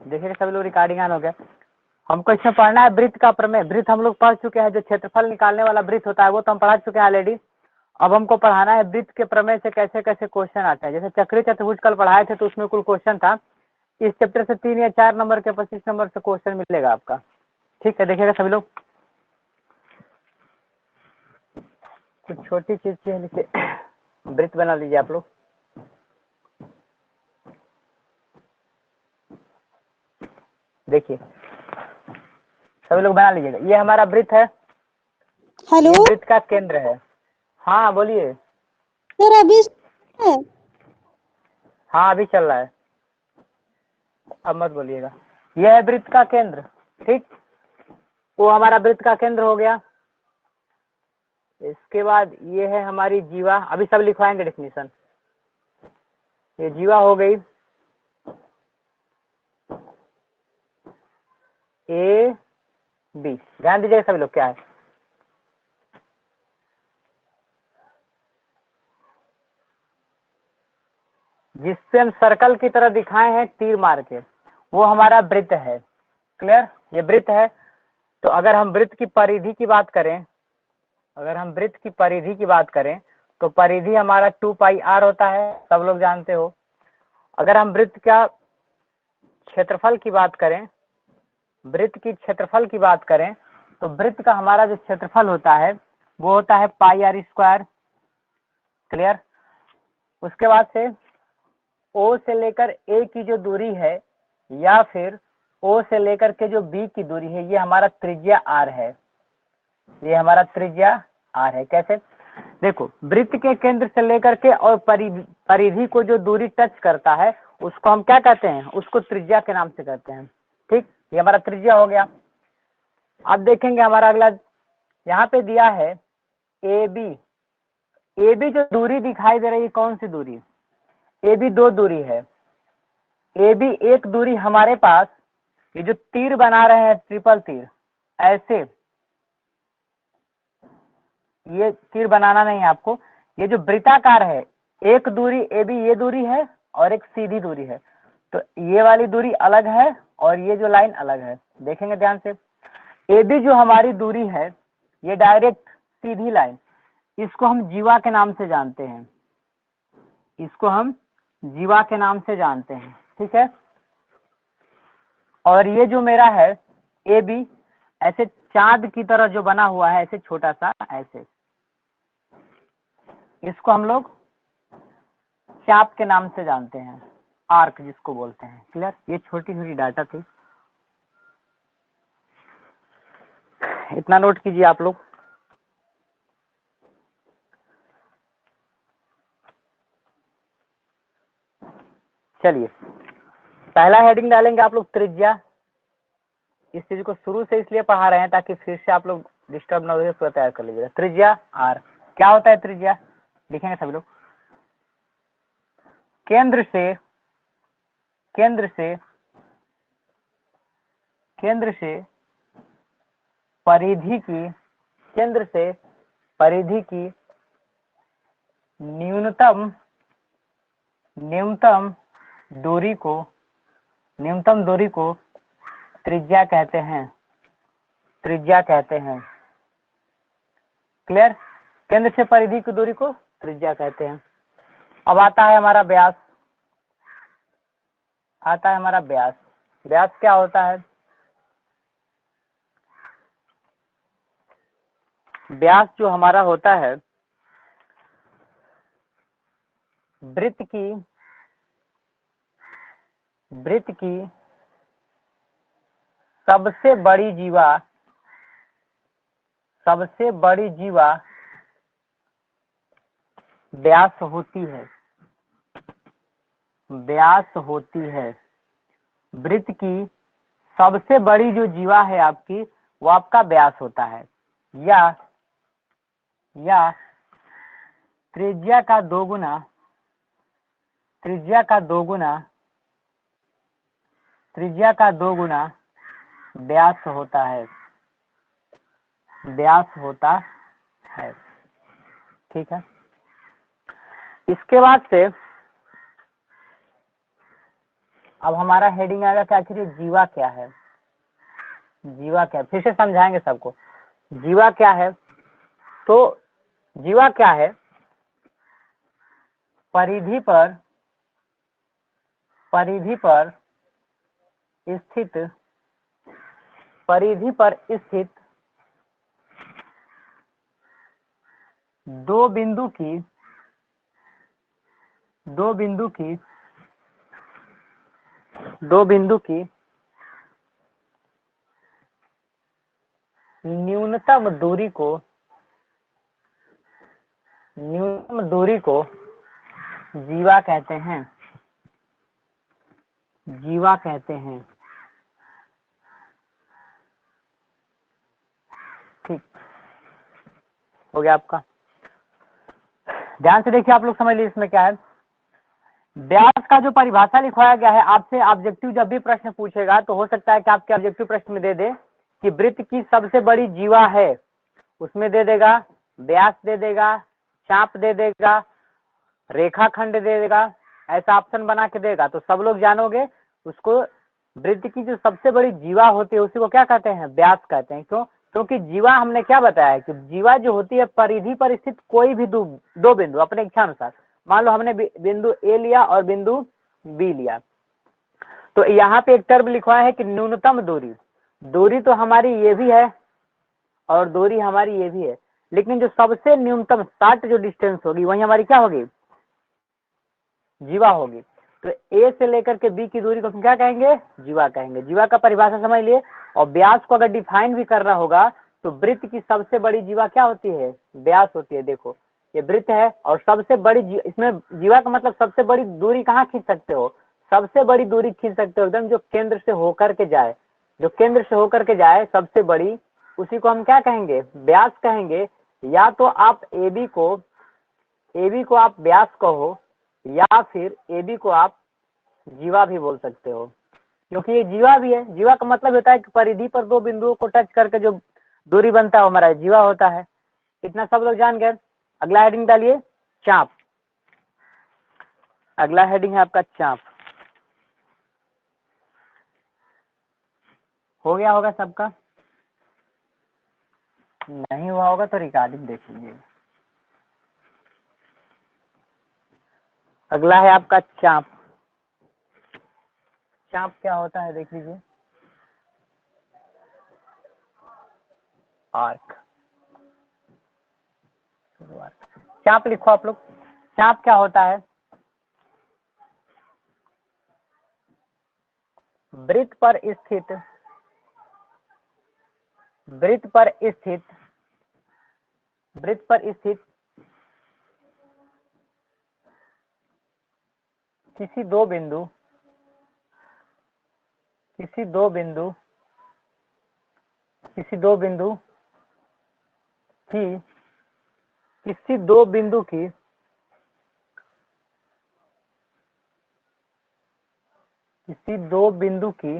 देखिए सभी लोग रिकॉर्डिंग ऑन हो गया। हमको इसमें पढ़ना है वृत्त का प्रमेय। वृत्त हम लोग पढ़ चुके हैं, जो क्षेत्रफल निकालने वाला वृत्त होता है वो तो हम पढ़ा चुके हैं ऑलरेडी। अब हमको पढ़ाना है वृत्त के प्रमेय से कैसे कैसे क्वेश्चन आते हैं। जैसे चक्रीय चतुर्भुज कल पढ़ाए थे तो उसमें कुल क्वेश्चन था, इस चैप्टर से 3 या 4 नंबर के 25 नंबर से क्वेश्चन मिलेगा आपका। ठीक है, देखिएगा सभी लोग। कुछ छोटी चीज है, जैसे वृत्त बना लीजिए आप लोग। देखिए सभी लोग बना लीजिएगा। ये हमारा वृत्त है, हेलो ये वृत्त का केंद्र है। हाँ बोलिए। सर, अभी है? हाँ अभी चल रहा है, अब मत बोलिएगा। यह है वृत्त का केंद्र, ठीक। वो हमारा वृत्त का केंद्र हो गया। इसके बाद ये है हमारी जीवा। अभी सब लिखवाएंगे डेफिनेशन। ये जीवा हो गई, ए बी। ध्यान दीजिएगा सभी लोग क्या है। जिससे हम सर्कल की तरह दिखाए हैं तीर मार के, वो हमारा वृत्त है। क्लियर, ये वृत्त है। तो अगर हम वृत्त की परिधि की बात करें, अगर हम वृत्त की परिधि की बात करें तो परिधि हमारा 2 पाई आर होता है, सब लोग जानते हो। अगर हम वृत्त का क्षेत्रफल की बात करें, वृत्त की क्षेत्रफल की बात करें तो वृत्त का हमारा जो क्षेत्रफल होता है वो होता है पाई आर स्क्वायर। क्लियर। उसके बाद से ओ से लेकर ए की जो दूरी है या फिर ओ से लेकर के जो बी की दूरी है, ये हमारा त्रिज्या आर है। ये हमारा त्रिज्या आर है। कैसे? देखो, वृत्त के केंद्र से लेकर के और परिधि को जो दूरी टच करता है उसको हम क्या कहते हैं? उसको त्रिज्या के नाम से कहते हैं। ठीक, ये हमारा त्रिज्या हो गया। अब देखेंगे हमारा अगला, यहाँ पे दिया है ए बी। ए बी जो दूरी दिखाई दे रही है, कौन सी दूरी? ए बी दो दूरी है। ए बी एक दूरी हमारे पास, ये जो तीर बना रहे हैं ट्रिपल तीर, ऐसे, ये तीर बनाना नहीं है आपको। ये जो वृत्ताकार है, एक दूरी ए बी ये दूरी है और एक सीधी दूरी है। तो ये वाली दूरी अलग है और ये जो लाइन अलग है। देखेंगे ध्यान से। ए बी जो हमारी दूरी है, ये डायरेक्ट सीधी लाइन, इसको हम जीवा के नाम से जानते हैं। इसको हम जीवा के नाम से जानते हैं। ठीक है। और ये जो मेरा है ए बी, ऐसे चांद की तरह जो बना हुआ है, ऐसे छोटा सा, ऐसे, इसको हम लोग चाप के नाम से जानते हैं, आर्क जिसको बोलते हैं। क्लियर। ये छोटी छोटी डाटा थी, इतना नोट कीजिए आप लोग। चलिए, पहला हेडिंग डालेंगे आप लोग त्रिज्या। इस चीज को शुरू से इसलिए पढ़ा रहे हैं ताकि फिर से आप लोग डिस्टर्ब ना हो, पूरा तैयार कर लीजिएगा। त्रिज्या आर क्या होता है? त्रिज्या लिखेंगे सभी लोग। केंद्र से केंद्र से केंद्र से परिधि की केंद्र से परिधि की न्यूनतम न्यूनतम दूरी को त्रिज्या कहते हैं। त्रिज्या कहते हैं। क्लियर। केंद्र से परिधि की दूरी को त्रिज्या कहते हैं। अब आता है हमारा व्यास। आता है हमारा व्यास। व्यास क्या होता है? व्यास जो हमारा होता है, वृत्त की सबसे बड़ी जीवा व्यास होती है। व्यास होती है। वृत्त की सबसे बड़ी जो जीवा है आपकी, वो आपका व्यास होता है। या त्रिज्या का दोगुना व्यास होता है। व्यास होता है। ठीक है। इसके बाद से अब हमारा हेडिंग आएगा क्या, आखिर जीवा क्या है। जीवा क्या है, फिर से समझाएंगे सबको। जीवा क्या है, तो जीवा क्या है, परिधि पर स्थित दो बिंदु की न्यूनतम दूरी को जीवा कहते हैं। ठीक हो गया आपका। ध्यान से देखिए, आप लोग समझ लीजिए इसमें क्या है। व्यास का जो परिभाषा लिखवाया गया है, आपसे ऑब्जेक्टिव जब भी प्रश्न पूछेगा तो हो सकता है कि आपके ऑब्जेक्टिव प्रश्न में दे दे कि वृत्त की सबसे बड़ी जीवा है, उसमें दे देगा व्यास, दे देगा चाप, दे देगा रेखाखंड, दे देगा, ऐसा ऑप्शन बना के देगा। तो सब लोग जानोगे उसको, वृत्त की जो सबसे बड़ी जीवा होती है उसी को क्या कहते हैं, व्यास कहते हैं। क्यों, क्योंकि जीवा हमने क्या बताया है कि जीवा जो होती है परिधि पर स्थित कोई भी दो बिंदु अपने इच्छा अनुसार। मान लो हमने बिंदु ए लिया और बिंदु बी लिया, तो यहाँ पे एक टर्म लिखवाया है कि न्यूनतम दूरी तो हमारी ये भी है और दूरी हमारी ये भी है, लेकिन जो सबसे न्यूनतम शॉर्ट जो डिस्टेंस होगी वही हमारी क्या होगी, जीवा होगी। तो ए से लेकर के बी की दूरी को हम क्या कहेंगे, जीवा कहेंगे। जीवा का परिभाषा समझ लिए। और व्यास को अगर डिफाइन भी करना होगा तो वृत्त की सबसे बड़ी जीवा क्या होती है, व्यास होती है। देखो ये वृत्त है और सबसे बड़ी इसमें जीवा का मतलब सबसे बड़ी दूरी कहाँ खींच सकते हो, सबसे बड़ी दूरी खींच सकते हो एकदम जो केंद्र से होकर के जाए, सबसे बड़ी, उसी को हम क्या कहेंगे, व्यास कहेंगे। या तो आप ए बी को आप व्यास कहो, या फिर ए बी को आप जीवा भी बोल सकते हो, क्योंकि ये जीवा भी है। जीवा का मतलब होता है कि परिधि पर दो बिंदुओं को टच करके जो दूरी बनता है वो हमारा जीवा होता है। इतना सब लोग जान गए। अगला हेडिंग डालिए, चाप। अगला हेडिंग है आपका चाप। हो गया होगा सबका, नहीं हुआ होगा तो रिकॉर्डिंग देख लीजिए। अगला है आपका चाप। चाप क्या होता है देख लीजिए, आर्क। चाप लिखो आप लोग। चाप क्या होता है, वृत्त पर स्थित किसी दो बिंदु की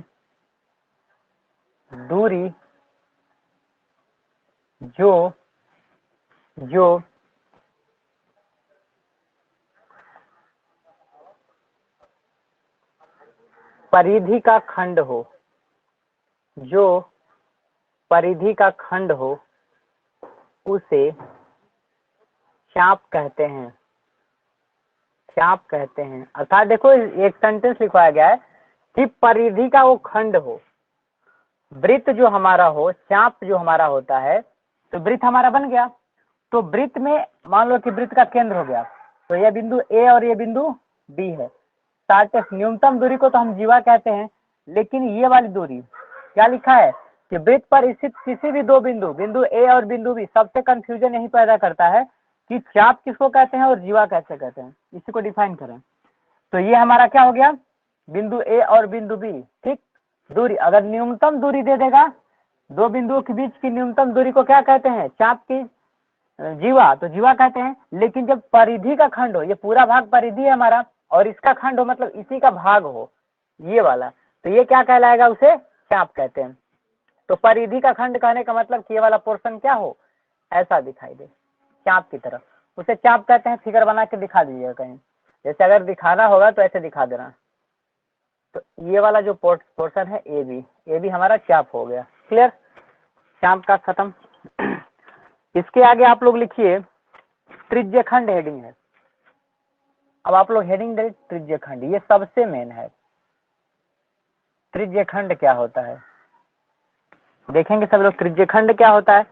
दूरी जो परिधि का खंड हो उसे चाप कहते हैं। अर्थात देखो एक सेंटेंस लिखवाया गया है कि परिधि का वो खंड हो, वृत्त जो हमारा हो, चाप जो हमारा होता है, तो वृत्त हमारा बन गया। तो वृत्त में मान लो कि वृत्त का केंद्र हो गया, तो यह बिंदु ए और ये बिंदु बी है। शॉर्टेस्ट न्यूनतम दूरी को तो हम जीवा कहते हैं, लेकिन ये वाली दूरी क्या लिखा है कि वृत्त पर स्थित किसी भी दो बिंदु ए और बिंदु बी, सबसे कंफ्यूजन यही पैदा करता है कि चाप किसको कहते हैं और जीवा कैसे कहते हैं, इसी को डिफाइन करें। तो ये हमारा क्या हो गया, बिंदु ए और बिंदु बी। ठीक, दूरी अगर न्यूनतम दूरी दे देगा, दो बिंदुओं के बीच की न्यूनतम दूरी को क्या कहते हैं, चाप की जीवा, तो जीवा कहते हैं। लेकिन जब परिधि का खंड हो, ये पूरा भाग परिधि है हमारा और इसका खंड हो मतलब इसी का भाग हो ये वाला, तो ये क्या कहलाएगा, उसे चाप कहते हैं। तो परिधि का खंड कहने का मतलब कि ये वाला पोर्शन क्या हो, ऐसा दिखाई दे चाप की तरह, उसे चाप कहते हैं। फिगर बना के दिखा दीजिएगा कहीं, जैसे अगर दिखाना होगा तो ऐसे दिखा देना। तो ये वाला जो पोर्शन है ए बी हमारा चाप हो गया। क्लियर, चाप का खत्म। इसके आगे आप लोग लिखिए त्रिज्यखंड हेडिंग है। अब आप लोग हेडिंग दे त्रिज्यखंड, ये सबसे मेन है। त्रिज्यखंड क्या होता है देखेंगे सब लोग, त्रिज्यखंड क्या होता है।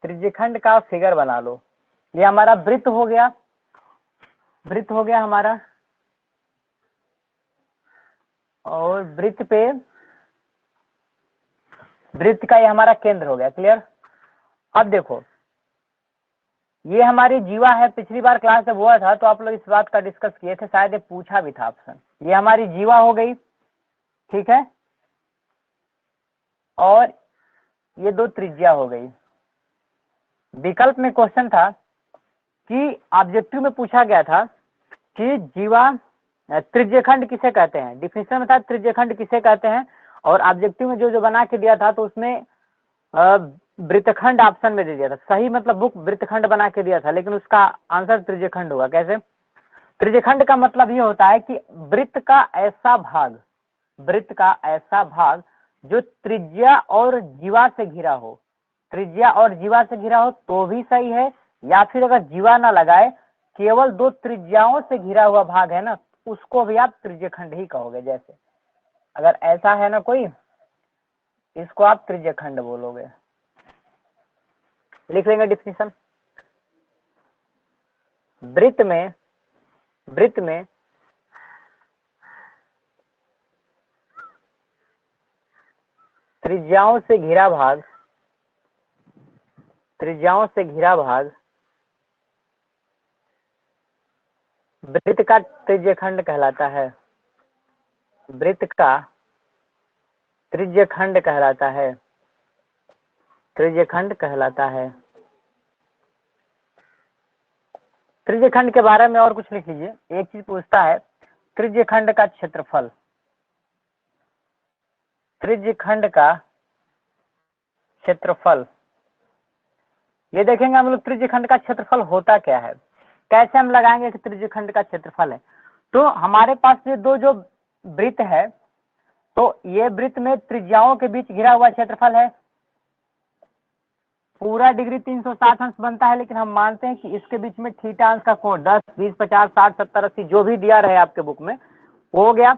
त्रिज्यखंड का फिगर बना लो। ये हमारा वृत्त हो गया, वृत्त हो गया हमारा, और वृत्त पे वृत्त का ये हमारा केंद्र हो गया। क्लियर। अब देखो ये हमारी जीवा है। पिछली बार क्लास जब हुआ था तो आप लोग इस बात का डिस्कस किए थे, शायद ये पूछा भी था ऑप्शन। ये हमारी जीवा हो गई, ठीक है, और ये दो त्रिज्या हो गई। विकल्प में क्वेश्चन था कि ऑब्जेक्टिव में पूछा गया था कि जीवा त्रिज्यखंड किसे कहते हैं। डिफिनेशन में था त्रिज्यखंड किसे कहते हैं, और ऑब्जेक्टिव में जो जो बना के दिया था तो उसमें वृत्तखंड ऑप्शन में दे दिया था। सही मतलब बुक वृत्तखंड बना के दिया था, लेकिन उसका आंसर त्रिज्यखंड होगा। कैसे? त्रिज्यखंड का मतलब ये होता है कि वृत्त का ऐसा भाग, वृत्त का ऐसा भाग जो त्रिज्या और जीवा से घिरा हो। त्रिज्या और जीवा से घिरा हो तो भी सही है, या फिर अगर जीवा ना लगाए केवल दो त्रिज्याओं से घिरा हुआ भाग है ना, उसको भी आप त्रिज्यखंड ही कहोगे। जैसे अगर ऐसा है ना कोई, इसको आप त्रिज्यखंड बोलोगे। लिख लेंगे डिफिनेशन। वृत्त में त्रिज्याओं से घिरा भाग, त्रिज्याओं से घिरा भाग वृत्त का त्रिज्यखंड कहलाता है। वृत्त का त्रिज्यखंड कहलाता है, त्रिज्यखंड कहलाता है। त्रिज्यखंड के बारे में और कुछ लिख लीजिए। एक चीज पूछता है, त्रिज्यखंड का क्षेत्रफल। त्रिज्यखंड का क्षेत्रफल, ये देखेंगे हम लोग त्रिज्यखंड का क्षेत्रफल होता क्या है। कैसे हम लगाएंगे कि त्रिज्यखंड का क्षेत्रफल है। तो हमारे पास ये दो जो वृत्त है, तो ये वृत्त में त्रिज्याओं के बीच घिरा हुआ क्षेत्रफल है। पूरा डिग्री 360 अंश बनता है, लेकिन हम मानते हैं कि इसके बीच में थीटा अंश का कोण 10, 20, 50, 60, 70, 80 जो भी दिया रहे आपके बुक में वो हो गया।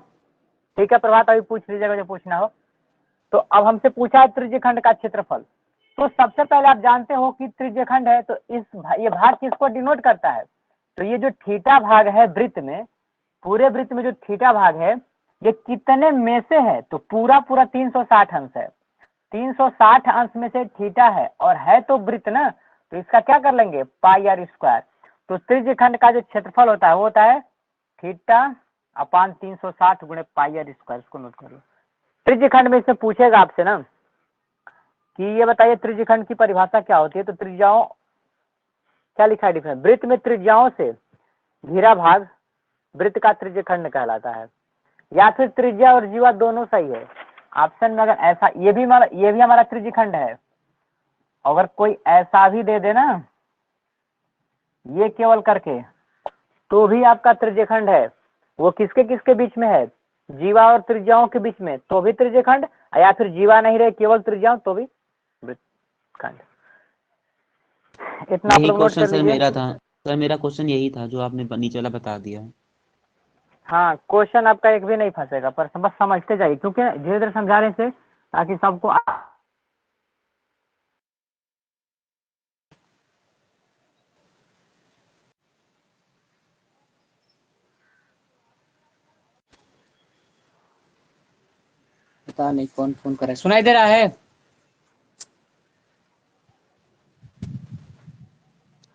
ठीक है प्रभात, अभी पूछ लीजिएगा जो पूछना हो। तो अब हमसे पूछा है त्रिज्यखंड का क्षेत्रफल। तो सबसे पहले आप जानते हो कि त्रिज्यखंड है, तो ये भाग किसको डिनोट करता है। तो ये जो थीटा भाग है वृत्त में, पूरे वृत्त में जो थीटा भाग है ये कितने में से है, तो पूरा पूरा 360 अंश है। 360 अंश में से थीटा है, और है तो वृत्त ना, तो इसका क्या कर लेंगे पाई आर स्क्वायर। तो त्रिज्यखंड का जो क्षेत्रफल होता है वो होता है थीटा अपान 360 गुणे पाई आर स्क्वायर। इसको नोट कर लो। त्रिज्यखंड में इसमें पूछेगा आपसे ना कि ये बताइए त्रिज्यखंड की परिभाषा क्या होती है। तो त्रिज्याओं, क्या लिखा है डिफरेंस, वृत्त में त्रिज्याओं से घिरा भाग वृत्त का त्रिज्यखंड कहलाता है। या फिर त्रिज्या और जीवा दोनों सही है। ऑप्शन में अगर ऐसा, ये भी हमारा त्रिज्यखंड है। अगर कोई ऐसा भी दे देना ये केवल करके, तो भी आपका त्रिज्यखंड है। वो किसके किसके बीच में है, जीवा और त्रिज्याओं के बीच में, तो भी त्रिज्यखंड, या फिर जीवा नहीं रहे केवल त्रिज्याओं तो भी वृत्तखंड। इतना आप यही लोग नोट क्वेश्चन कर सर लीजिए। मेरा था। सर मेरा क्वेश्चन यही था जो आपने नीचे वाला बता दिया है। हाँ, क्वेश्चन आपका एक भी नहीं फंसेगा, पर बस समझते जाइए, क्योंकि धीरे धीरे समझा रहे थे ताकि सबको पता नहीं कौन फोन कर रहा है। सुनाई दे रहा है?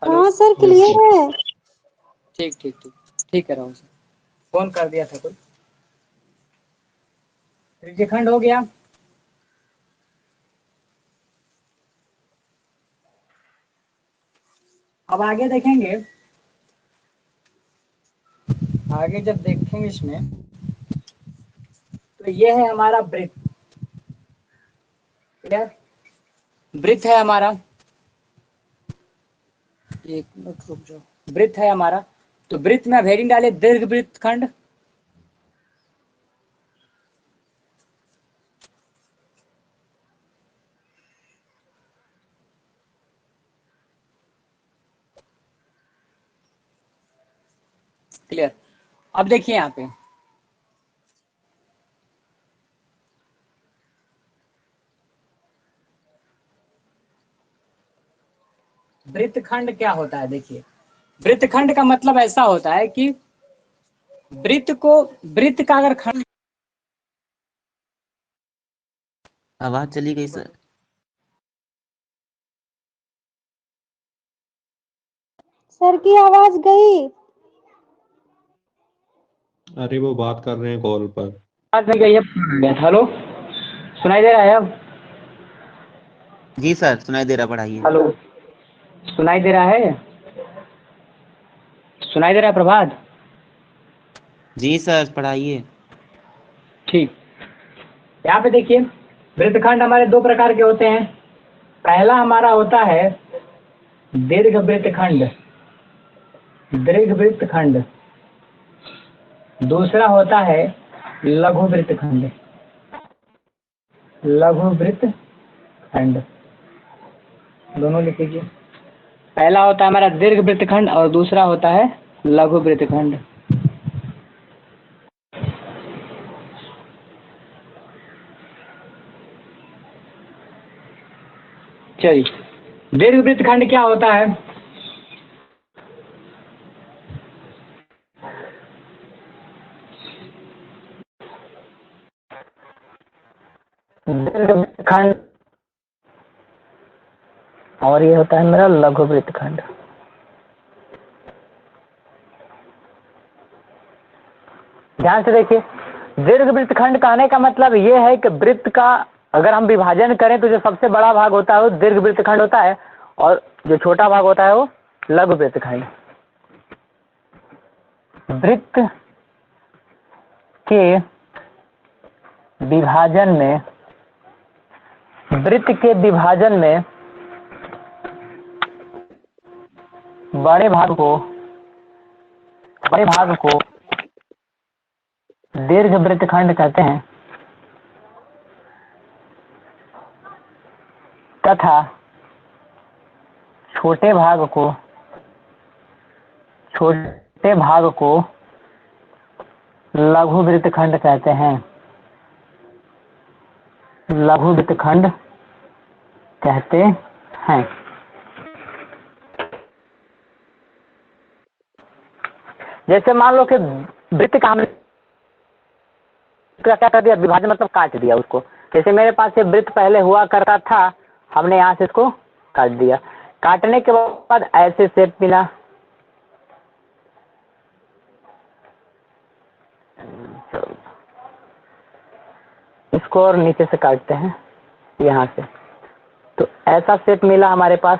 हेलो। हाँ सर क्लियर है। ठीक ठीक ठीक ठीक है राहुल सर। फोन कर दिया था कोई। त्रिज्यखंड हो गया। अब आगे देखेंगे, आगे जब देखेंगे इसमें, तो ये है हमारा वृत्त। क्लियर? वृत्त है हमारा, एक मिनट रुक जाओ। वृत्त है हमारा, तो वृत्त में हेडिंग डाले दीर्घ वृत्त खंड। क्लियर। अब देखिए यहाँ पे वृत्तखंड क्या होता है। देखिए वृत्तखंड का मतलब ऐसा होता है कि वृत्त का अगर खंड, आवाज चली गई सर। सर की आवाज गई। अरे वो बात कर रहे हैं कॉल पर। बात नहीं गई है। हेलो, सुनाई दे रहा है अब? जी सर सुनाई दे रहा, पढ़ाइए। हेलो, सुनाई दे रहा है? सुनाई दे रहा है प्रभात? जी सर पढ़ाइए। ठीक, यहाँ पे देखिए वृत्तखंड हमारे दो प्रकार के होते हैं। पहला हमारा होता है दीर्घ वृत्तखंड, दीर्घ वृत्तखंड। दूसरा होता है लघु वृत्तखंड, लघु वृत्तखंड। दोनों लिख लीजिए। पहला होता है हमारा दीर्घ वृत्तखंड और दूसरा होता है लघु वृत्तखंड। चलिए दीर्घ वृत्तखंड क्या होता है? दीर्घ वृत्तखंड और ये होता है मेरा लघु वृत्तखंड। ध्यान से देखिए, दीर्घ वृत्तखंड कहने का मतलब ये है कि वृत्त का अगर हम विभाजन करें तो जो सबसे बड़ा भाग होता है वो दीर्घ वृत्तखंड होता है और जो छोटा भाग होता है वो लघु वृत्तखंड। वृत्त के विभाजन में, वृत्त के विभाजन में बड़े भाग को दीर्घ वृत्तखंड कहते हैं तथा छोटे भाग को लघु वृत्तखंड कहते हैं, लघु वृत्तखंड कहते हैं। जैसे मान लो कि वृत्त का हमने क्या कर दिया, विभाजन मतलब काट दिया उसको। जैसे मेरे पास ये वृत्त पहले हुआ करता था, हमने यहाँ से इसको काट दिया। काटने के बाद ऐसे शेप मिला, इसको और नीचे से काटते हैं यहाँ से, तो ऐसा शेप मिला हमारे पास।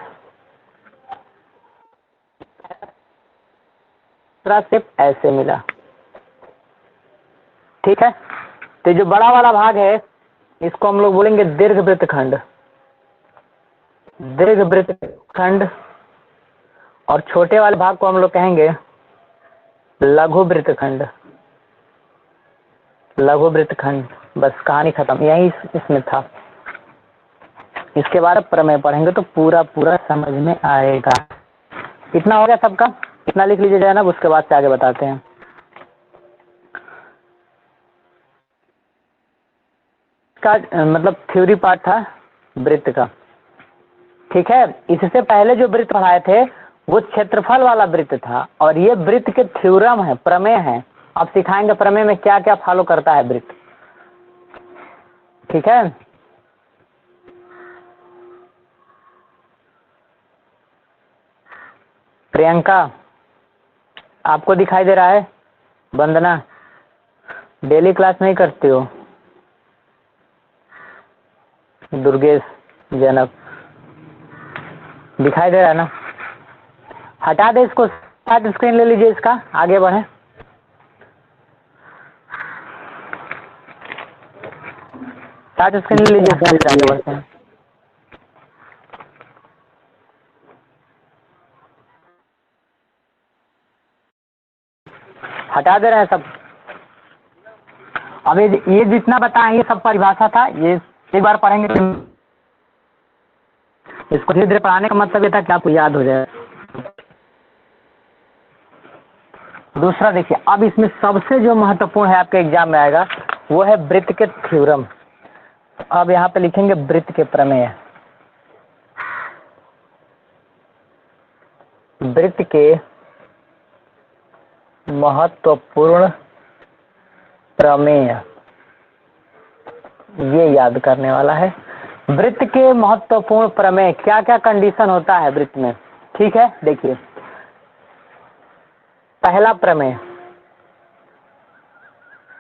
दूसरा शेप ऐसे मिला, ठीक है। तो जो बड़ा वाला भाग है इसको हम लोग बोलेंगे दीर्घ वृत्तखंड, दीर्घ वृत्तखंड। और छोटे वाले भाग को हम लोग कहेंगे लघु वृत्तखंड, लघु वृत्तखंड। बस कहानी खत्म, यही इसमें था। इसके बाद प्रमेय पढ़ेंगे तो पूरा पूरा समझ में आएगा। कितना हो गया सबका? कितना लिख लीजिए जनाब, उसके बाद से आगे बताते हैं। का मतलब थ्योरी पार्ट था वृत्त का, ठीक है। इससे पहले जो वृत्त पढ़ाए थे वो क्षेत्रफल वाला वृत्त था और ये वृत्त के थ्योरम है, प्रमेय है। अब सिखाएंगे प्रमेय में क्या क्या फॉलो करता है वृत्त, ठीक है। प्रियंका आपको दिखाई दे रहा है? वंदना डेली क्लास नहीं करती हो? दुर्गेश, जैनब दिखाई दे रहा है ना? हटा दे इसको, स्टार्ट स्क्रीन ले लीजिए इसका, आगे बढ़े। स्टार्ट स्क्रीन ले लीजिए, आगे बढ़ते हैं। हटा दे रहे हैं सब। अब ये जितना बताएं ये सब परिभाषा था, ये एक बार पढ़ेंगे इसको धीरे धीरे पढ़ाने का मतलब ये था कि आपको याद हो जाए। दूसरा देखिए, अब इसमें सबसे जो महत्वपूर्ण है आपके एग्जाम में आएगा वो है वृत्त के थ्योरम। अब यहाँ पे लिखेंगे वृत्त के प्रमेय। वृत्त के महत्वपूर्ण प्रमेय, ये याद करने वाला है। वृत्त के महत्वपूर्ण प्रमेय, क्या क्या कंडीशन होता है वृत्त में, ठीक है। देखिए पहला प्रमेय,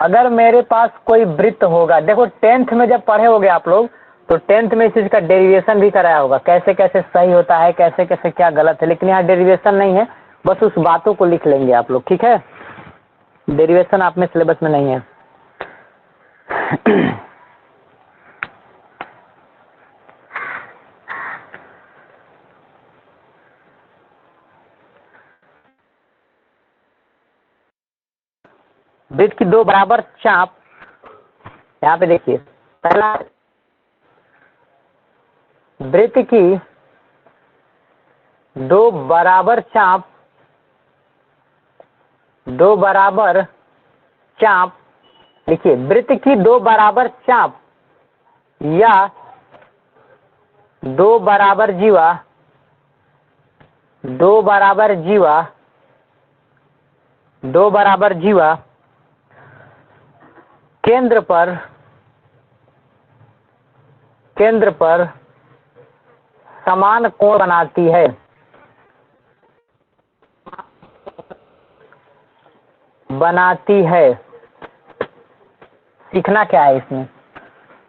अगर मेरे पास कोई वृत्त होगा, देखो 10th में जब पढ़े होगे आप लोग तो 10th में इस चीज का डेरिवेशन भी कराया होगा, कैसे कैसे सही होता है, कैसे कैसे क्या गलत है। लेकिन यहाँ डेरिवेशन नहीं है, बस उस बातों को लिख लेंगे आप लोग, ठीक है। डेरिवेशन आप में सिलेबस में नहीं है। वृत्त की दो बराबर चाप, यहाँ पे देखिए पहला, वृत्त की दो बराबर चाप, दो बराबर चाप, देखिए वृत्त की दो बराबर चाप या दो बराबर जीवा, दो बराबर जीवा, दो बराबर जीवा केंद्र पर समान कोण बनाती है। सीखना क्या है इसमें,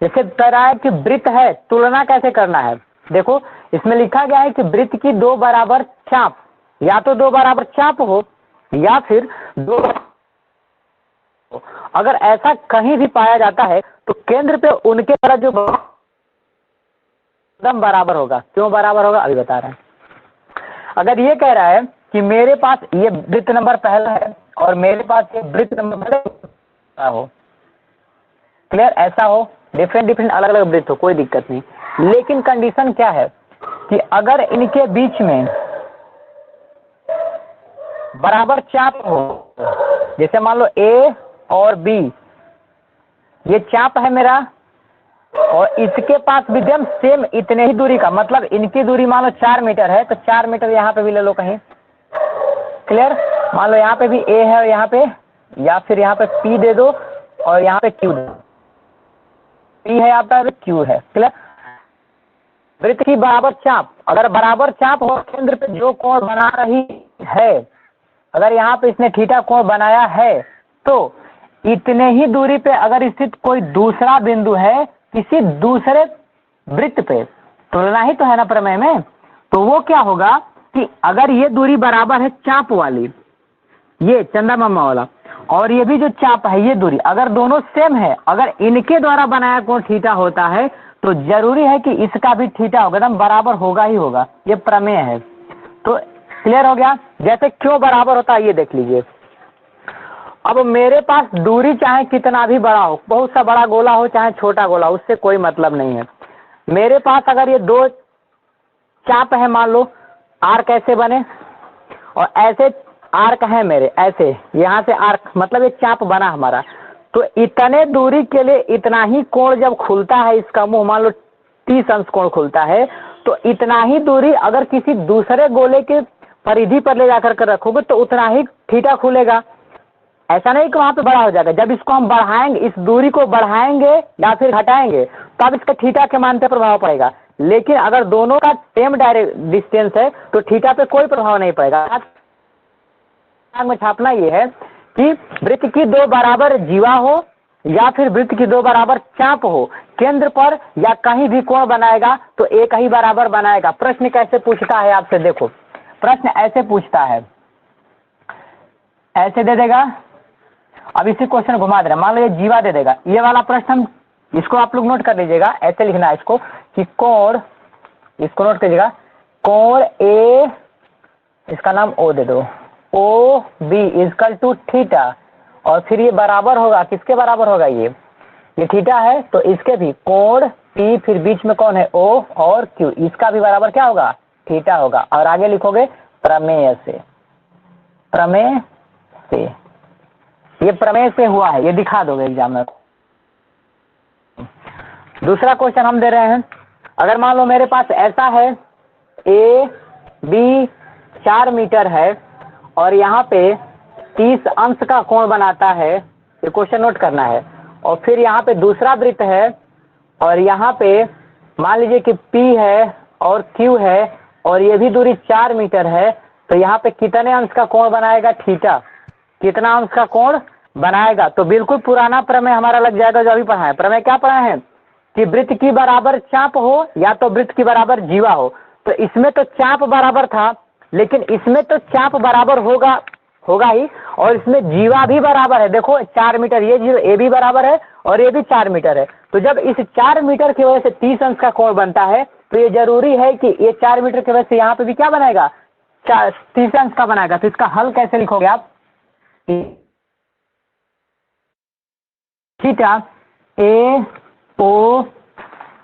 जैसे तरह है कि वृत्त है, तुलना कैसे करना है। देखो इसमें लिखा गया है कि वृत्त की दो बराबर चाप, या तो दो बराबर चाप हो या फिर दो, अगर ऐसा कहीं भी पाया जाता है तो केंद्र पे उनके तरह जो एकदम बराबर होगा। क्यों बराबर होगा अभी बता रहे हैं। अगर ये कह रहा है कि मेरे पास ये वृत्त नंबर पहला है और मेरे पास ये वृत्त नंबर हो, क्लियर, ऐसा हो, डिफरेंट अलग अलग वृत्त हो, कोई दिक्कत नहीं। लेकिन कंडीशन क्या है कि अगर इनके बीच में बराबर चाप हो, जैसे मान लो ए और बी, ये चाप है मेरा और इसके पास भी एकदम सेम इतने ही दूरी का, मतलब इनकी दूरी मान लो 4 मीटर है तो 4 मीटर यहाँ पे भी ले लो कहीं, क्लियर। मान लो यहाँ पे भी ए है और यहाँ पे, या फिर यहाँ पे पी दे दो और यहाँ पे क्यू दे दो, पी है आपका क्यू है, क्लियर। वृत्त की बराबर चाप, अगर बराबर चाप हो केंद्र पे जो कोण बना रही है, अगर यहाँ पे इसने थीटा कोण बनाया है तो इतने ही दूरी पे अगर स्थित कोई दूसरा बिंदु है किसी दूसरे वृत्त पे, तुलना ही तो है ना प्रमेय में, तो वो क्या होगा कि अगर ये दूरी बराबर है चाप वाली, ये चंदा मामा वाला, और ये भी जो चाप है ये दूरी, अगर दोनों सेम है, अगर इनके द्वारा बनाया कोण थीटा होता है तो जरूरी है कि इसका भी थीटा होगा, एकदम बराबर होगा ही होगा। ये प्रमेय है। तो क्लियर हो गया। जैसे क्यों बराबर होता है ये देख लीजिए। अब मेरे पास दूरी चाहे कितना भी बड़ा हो, बहुत सा बड़ा गोला हो चाहे छोटा गोला, उससे कोई मतलब नहीं है। मेरे पास अगर ये दो चाप है, मान लो आर्क ऐसे बने और ऐसे आर्क है मेरे, ऐसे यहाँ से आर्क, मतलब ये चाप बना हमारा, तो इतने दूरी के लिए इतना ही कोण जब खुलता है इसका मुंह, मान लो 30 अंश कोण खुलता है, तो इतना ही दूरी अगर किसी दूसरे गोले के परिधि पर ले जाकर के रखोगे तो उतना ही थीटा खुलेगा। ऐसा नहीं कि वहां पे बड़ा हो जाएगा। जब इसको हम बढ़ाएंगे, इस दूरी को बढ़ाएंगे या फिर घटाएंगे तब इसका थीटा के मान पे प्रभाव पड़ेगा। लेकिन अगर दोनों का सेम डायरेक्ट डिस्टेंस है तो थीटा पे कोई प्रभाव नहीं पड़ेगा। में छापना ये है कि वृत्त की दो बराबर जीवा हो या फिर वृत्त की दो बराबर चाप हो, केंद्र पर या कहीं भी कोण बनाएगा तो एक ही बराबर बनाएगा। प्रश्न कैसे पूछता है आपसे, देखो प्रश्न ऐसे पूछता है, ऐसे दे देगा। अब इसी क्वेश्चन घुमा दे रहा, मान लो ये जीवा दे देगा, ये वाला प्रश्न हम इसको आप लोग नोट कर लीजिएगा, ऐसे लिखना है इसको कि कोण, इसको नोट कीजिएगा, कोण ए, इसका नाम ओ दे दो, O B is equal to theta, और फिर ये बराबर होगा, किसके बराबर होगा, ये थीटा है तो इसके भी कोण पी, फिर बीच में कौन है ओ और क्यू, इसका भी बराबर क्या होगा, थीटा होगा। और आगे लिखोगे प्रमेय से, प्रमेय से, ये प्रमेय से हुआ है, ये दिखा दोगे एग्जाम में। दूसरा क्वेश्चन हम दे रहे हैं, अगर मान लो मेरे पास ऐसा है ए बी 4 मीटर है और यहाँ पे 30 अंश का कोण बनाता है, ये क्वेश्चन नोट करना है। और फिर यहाँ पे दूसरा वृत्त है और यहाँ पे मान लीजिए कि P है और Q है और ये भी दूरी 4 मीटर है, तो यहाँ पे कितने अंश का कोण बनाएगा, थीटा, कितना अंश का कोण बनाएगा। तो बिल्कुल पुराना प्रमेय हमारा लग जाएगा जो अभी पढ़ा है। प्रमेय क्या पढ़ा है कि वृत्त की बराबर चाप हो या तो वृत्त की बराबर जीवा हो। तो इसमें तो चाप बराबर था, लेकिन इसमें तो चाप बराबर होगा ही, और इसमें जीवा भी बराबर है। देखो 4 मीटर, ये भी बराबर है और ये भी 4 मीटर है। तो जब इस 4 मीटर की वजह से 30 अंश का कोण बनता है, तो ये जरूरी है कि ये 4 मीटर की वजह से यहाँ पे भी क्या बनाएगा, 30 अंश का बनाएगा। तो इसका हल कैसे लिखोगे आप, थीटा ए ओ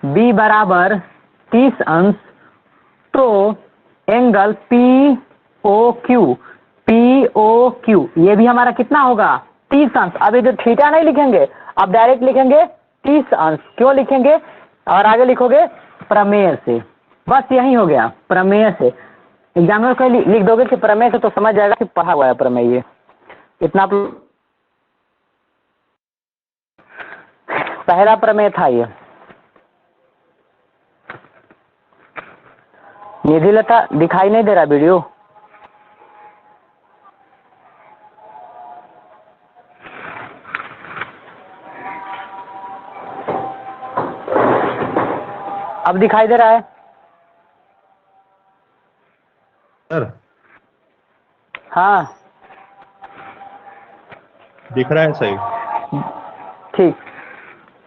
बी बराबर 30 अंश, तो एंगल पी ओ क्यू, ये भी हमारा कितना होगा, 30 अंश। अब ये जो थीटा नहीं लिखेंगे, अब डायरेक्ट लिखेंगे 30 अंश। क्यों लिखेंगे, और आगे लिखोगे प्रमेय से, बस यही हो गया, प्रमेय से। एग्जामिनर को लिख दोगे कि प्रमेय से, तो समझ जाएगा कि पढ़ा हुआ है प्रमेय। ये इतना पहला प्रमेय था ये। निधिलता दिखाई नहीं दे रहा वीडियो, अब दिखाई दे रहा है सर? हाँ दिख रहा है सही। ठीक,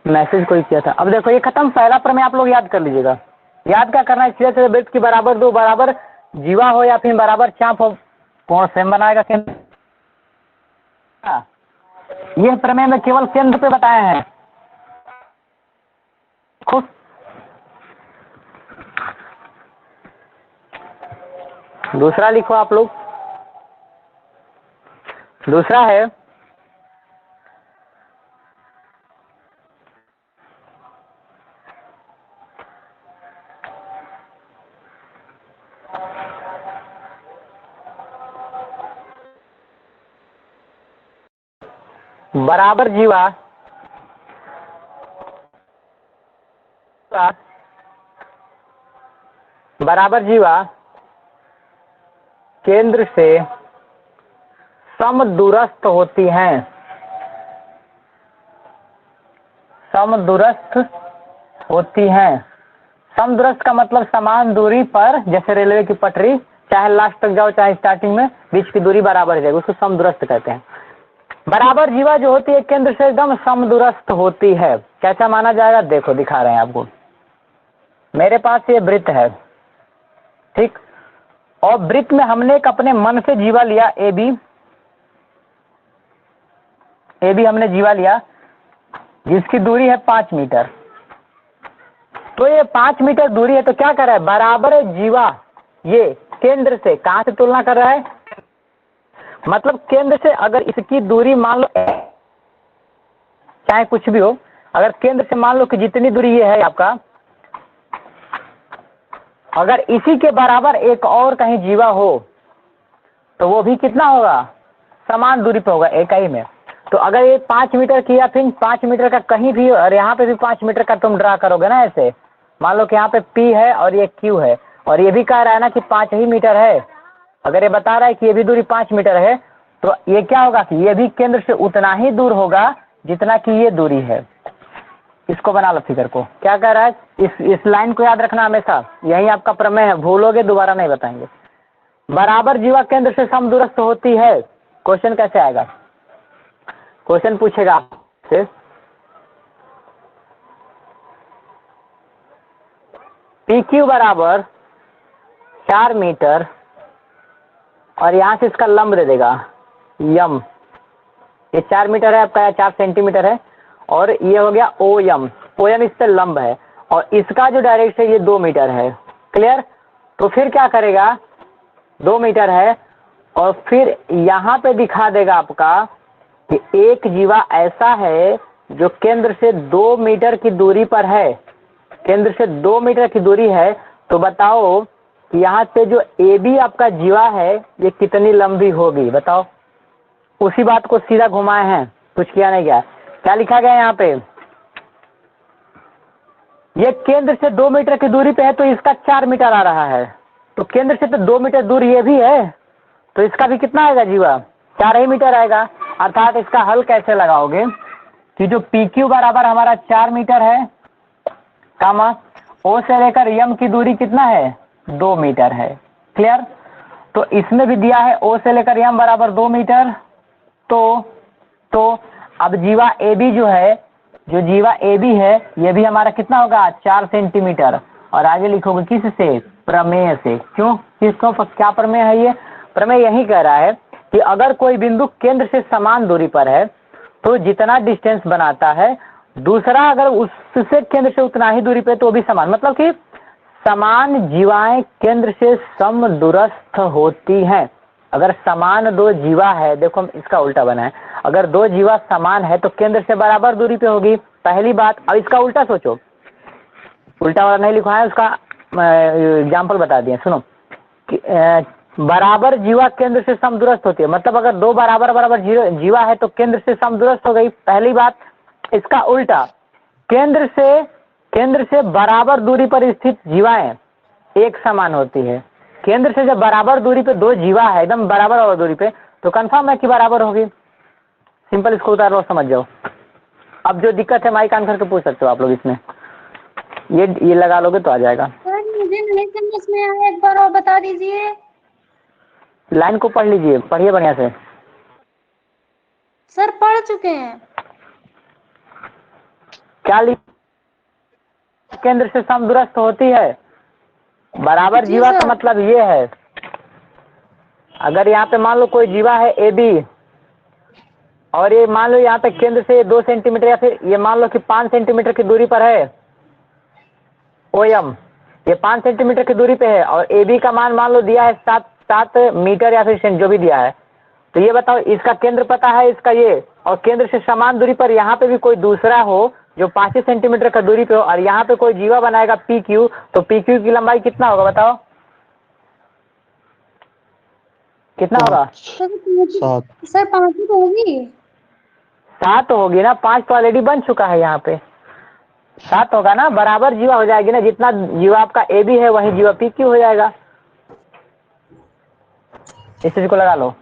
मैसेज कोई किया था। अब देखो ये खत्म, पहला प्रमेय आप लोग याद कर लीजिएगा। याद क्या करना है, सीधे सीधे वृत्त की बराबर दो, बराबर जीवा हो या फिर बराबर चाप हो, कोण सेम बनाएगा केंद्र। यह प्रमेय में केवल केंद्र पे बताए हैं। खुश, दूसरा लिखो आप लोग। दूसरा है बराबर जीवा केंद्र से समदूरस्थ होती हैं। समदूरस्थ होती हैं। समदूरस्थ का मतलब समान दूरी पर, जैसे रेलवे की पटरी, चाहे लास्ट तक जाओ चाहे स्टार्टिंग में, बीच की दूरी बराबर हो जाएगी, उसको समदूरस्थ कहते हैं। बराबर जीवा जो होती है केंद्र से एकदम समदूरस्थ होती है। कैसा माना जाएगा, देखो दिखा रहे हैं आपको। मेरे पास ये वृत्त है, ठीक, और वृत्त में हमने एक अपने मन से जीवा लिया, ए बी हमने जीवा लिया, जिसकी दूरी है 5 मीटर। तो ये 5 मीटर दूरी है, तो क्या कर रहा है, बराबर है जीवा, ये केंद्र से, कहां से तुलना कर रहा है, मतलब केंद्र से। अगर इसकी दूरी मान लो, चाहे कुछ भी हो, अगर केंद्र से मान लो कि जितनी दूरी ये है आपका, अगर इसी के बराबर एक और कहीं जीवा हो, तो वो भी कितना होगा, समान दूरी पे होगा, एक ही में। तो अगर ये 5 मीटर की या फिर 5 मीटर का कहीं भी, और यहाँ पे भी 5 मीटर का तुम ड्रा करोगे ना, ऐसे मान लो कि यहाँ पे P है और ये Q है, और ये भी कह रहा है ना कि 5 ही मीटर है, अगर ये बता रहा है कि ये भी दूरी 5 मीटर है, तो ये क्या होगा कि ये भी केंद्र से उतना ही दूर होगा जितना कि ये दूरी है। इसको बना लो फिगर को। क्या कह रहा है, इस लाइन को याद रखना हमेशा, यही आपका प्रमेय है, भूलोगे दोबारा नहीं बताएंगे। बराबर जीवा केंद्र से समदूरस्थ होती है। क्वेश्चन कैसे आएगा, क्वेश्चन पूछेगा आपसे, PQ बराबर 4 मीटर, और यहाँ से इसका लंब दे देगा यम। ये 4 मीटर है आपका, या 4 सेंटीमीटर है, और ये हो गया ओ यम। ओ यम इस पे लंब है, और इसका जो डायरेक्ट है ये 2 मीटर है। क्लियर? तो फिर क्या करेगा, 2 मीटर है, और फिर यहाँ पे दिखा देगा आपका कि एक जीवा ऐसा है जो केंद्र से 2 मीटर की दूरी पर है। केंद्र से 2 मीटर की दूरी है, तो बताओ कि यहाँ से जो ए बी आपका जीवा है ये कितनी लंबी होगी, बताओ। उसी बात को सीधा घुमाए हैं, कुछ किया नहीं गया। क्या लिखा गया यहाँ पे, ये केंद्र से 2 मीटर की दूरी पे है, तो इसका 4 मीटर आ रहा है। तो केंद्र से तो 2 मीटर दूर ये भी है, तो इसका भी कितना आएगा जीवा, 4 ही मीटर आएगा। अर्थात इसका हल कैसे लगाओगे कि जो पी क्यू बराबर हमारा 4 मीटर है, कामा ओ से लेकर यम की दूरी कितना है, 2 मीटर है। क्लियर? तो इसमें भी दिया है ओ से लेकर यम बराबर 2 मीटर। तो अब जीवा ए बी जो है, जो जीवा ए बी है, ये भी हमारा कितना होगा, 4 सेंटीमीटर। और आगे लिखोगे किस से, प्रमेय से। क्यों, किसको, क्या प्रमेय है ये? प्रमेय यही कह रहा है कि अगर कोई बिंदु केंद्र से समान दूरी पर है, तो जितना डिस्टेंस बनाता है दूसरा अगर उससे केंद्र से उतना ही दूरी पे, तो भी समान, मतलब कि समान जीवाएं केंद्र से समदूरस्थ होती हैं। अगर समान 2 जीवा है, देखो हम इसका उल्टा बना है, अगर 2 जीवा समान है तो केंद्र से बराबर दूरी पे होगी, पहली बात। अब इसका उल्टा सोचो, उल्टा वाला नहीं लिखा है, उसका एग्जाम्पल बता दिए, सुनो कि बराबर जीवा केंद्र से समदूरस्थ होती है, मतलब अगर 2 बराबर बराबर जीवा है तो केंद्र से समदूरस्थ हो गई, पहली बात। इसका उल्टा, केंद्र से बराबर दूरी पर स्थित जीवाएं एक समान होती है। केंद्र से जब बराबर दूरी पे 2 जीवा है, एकदम बराबर दूरी पे, तो कंफर्म है कि बराबर होगी। सिंपल, इसको उतार लो, समझ जाओ। अब जो दिक्कत है माइक ऑन करके पूछ सकते हो आप लोग इसमें, ये लगा लोगे तो आ जाएगा। सर मुझे नहीं समझ में आया, एक बार और बता दीजिए। लाइन को पढ़ लीजिए, पढ़िए बढ़िया से। सर पढ़ चुके हैं। क्या लिख, केंद्र से समदूरस्थ होती है, बराबर जी जीवा सर। का मतलब ये है, अगर यहाँ पे मान लो कोई जीवा है ए बी, और ये मान लो यहाँ पे केंद्र से 2 सेंटीमीटर, या फिर ये मान लो कि 5 सेंटीमीटर की दूरी पर है ओ एम, ये 5 सेंटीमीटर की दूरी पे है, और ए बी का मान लो दिया है 7 मीटर या फिर जो भी दिया है, तो ये बताओ इसका केंद्र पता है इसका ये, और केंद्र से समान दूरी पर यहाँ पे भी कोई दूसरा हो जो 5 सेंटीमीटर का दूरी पे हो, और यहाँ पे कोई जीवा बनाएगा पी क्यू, तो पी क्यू की लंबाई कितना होगा बताओ, कितना होगा? सर 5 ही तो होगी। 7 होगी ना, 5 तो ऑलरेडी बन चुका है, यहाँ पे 7 होगा ना, बराबर जीवा हो जाएगी ना, जितना जीवा आपका ए बी है वही जीवा पी क्यू हो जाएगा। इस चीज को लगा लो,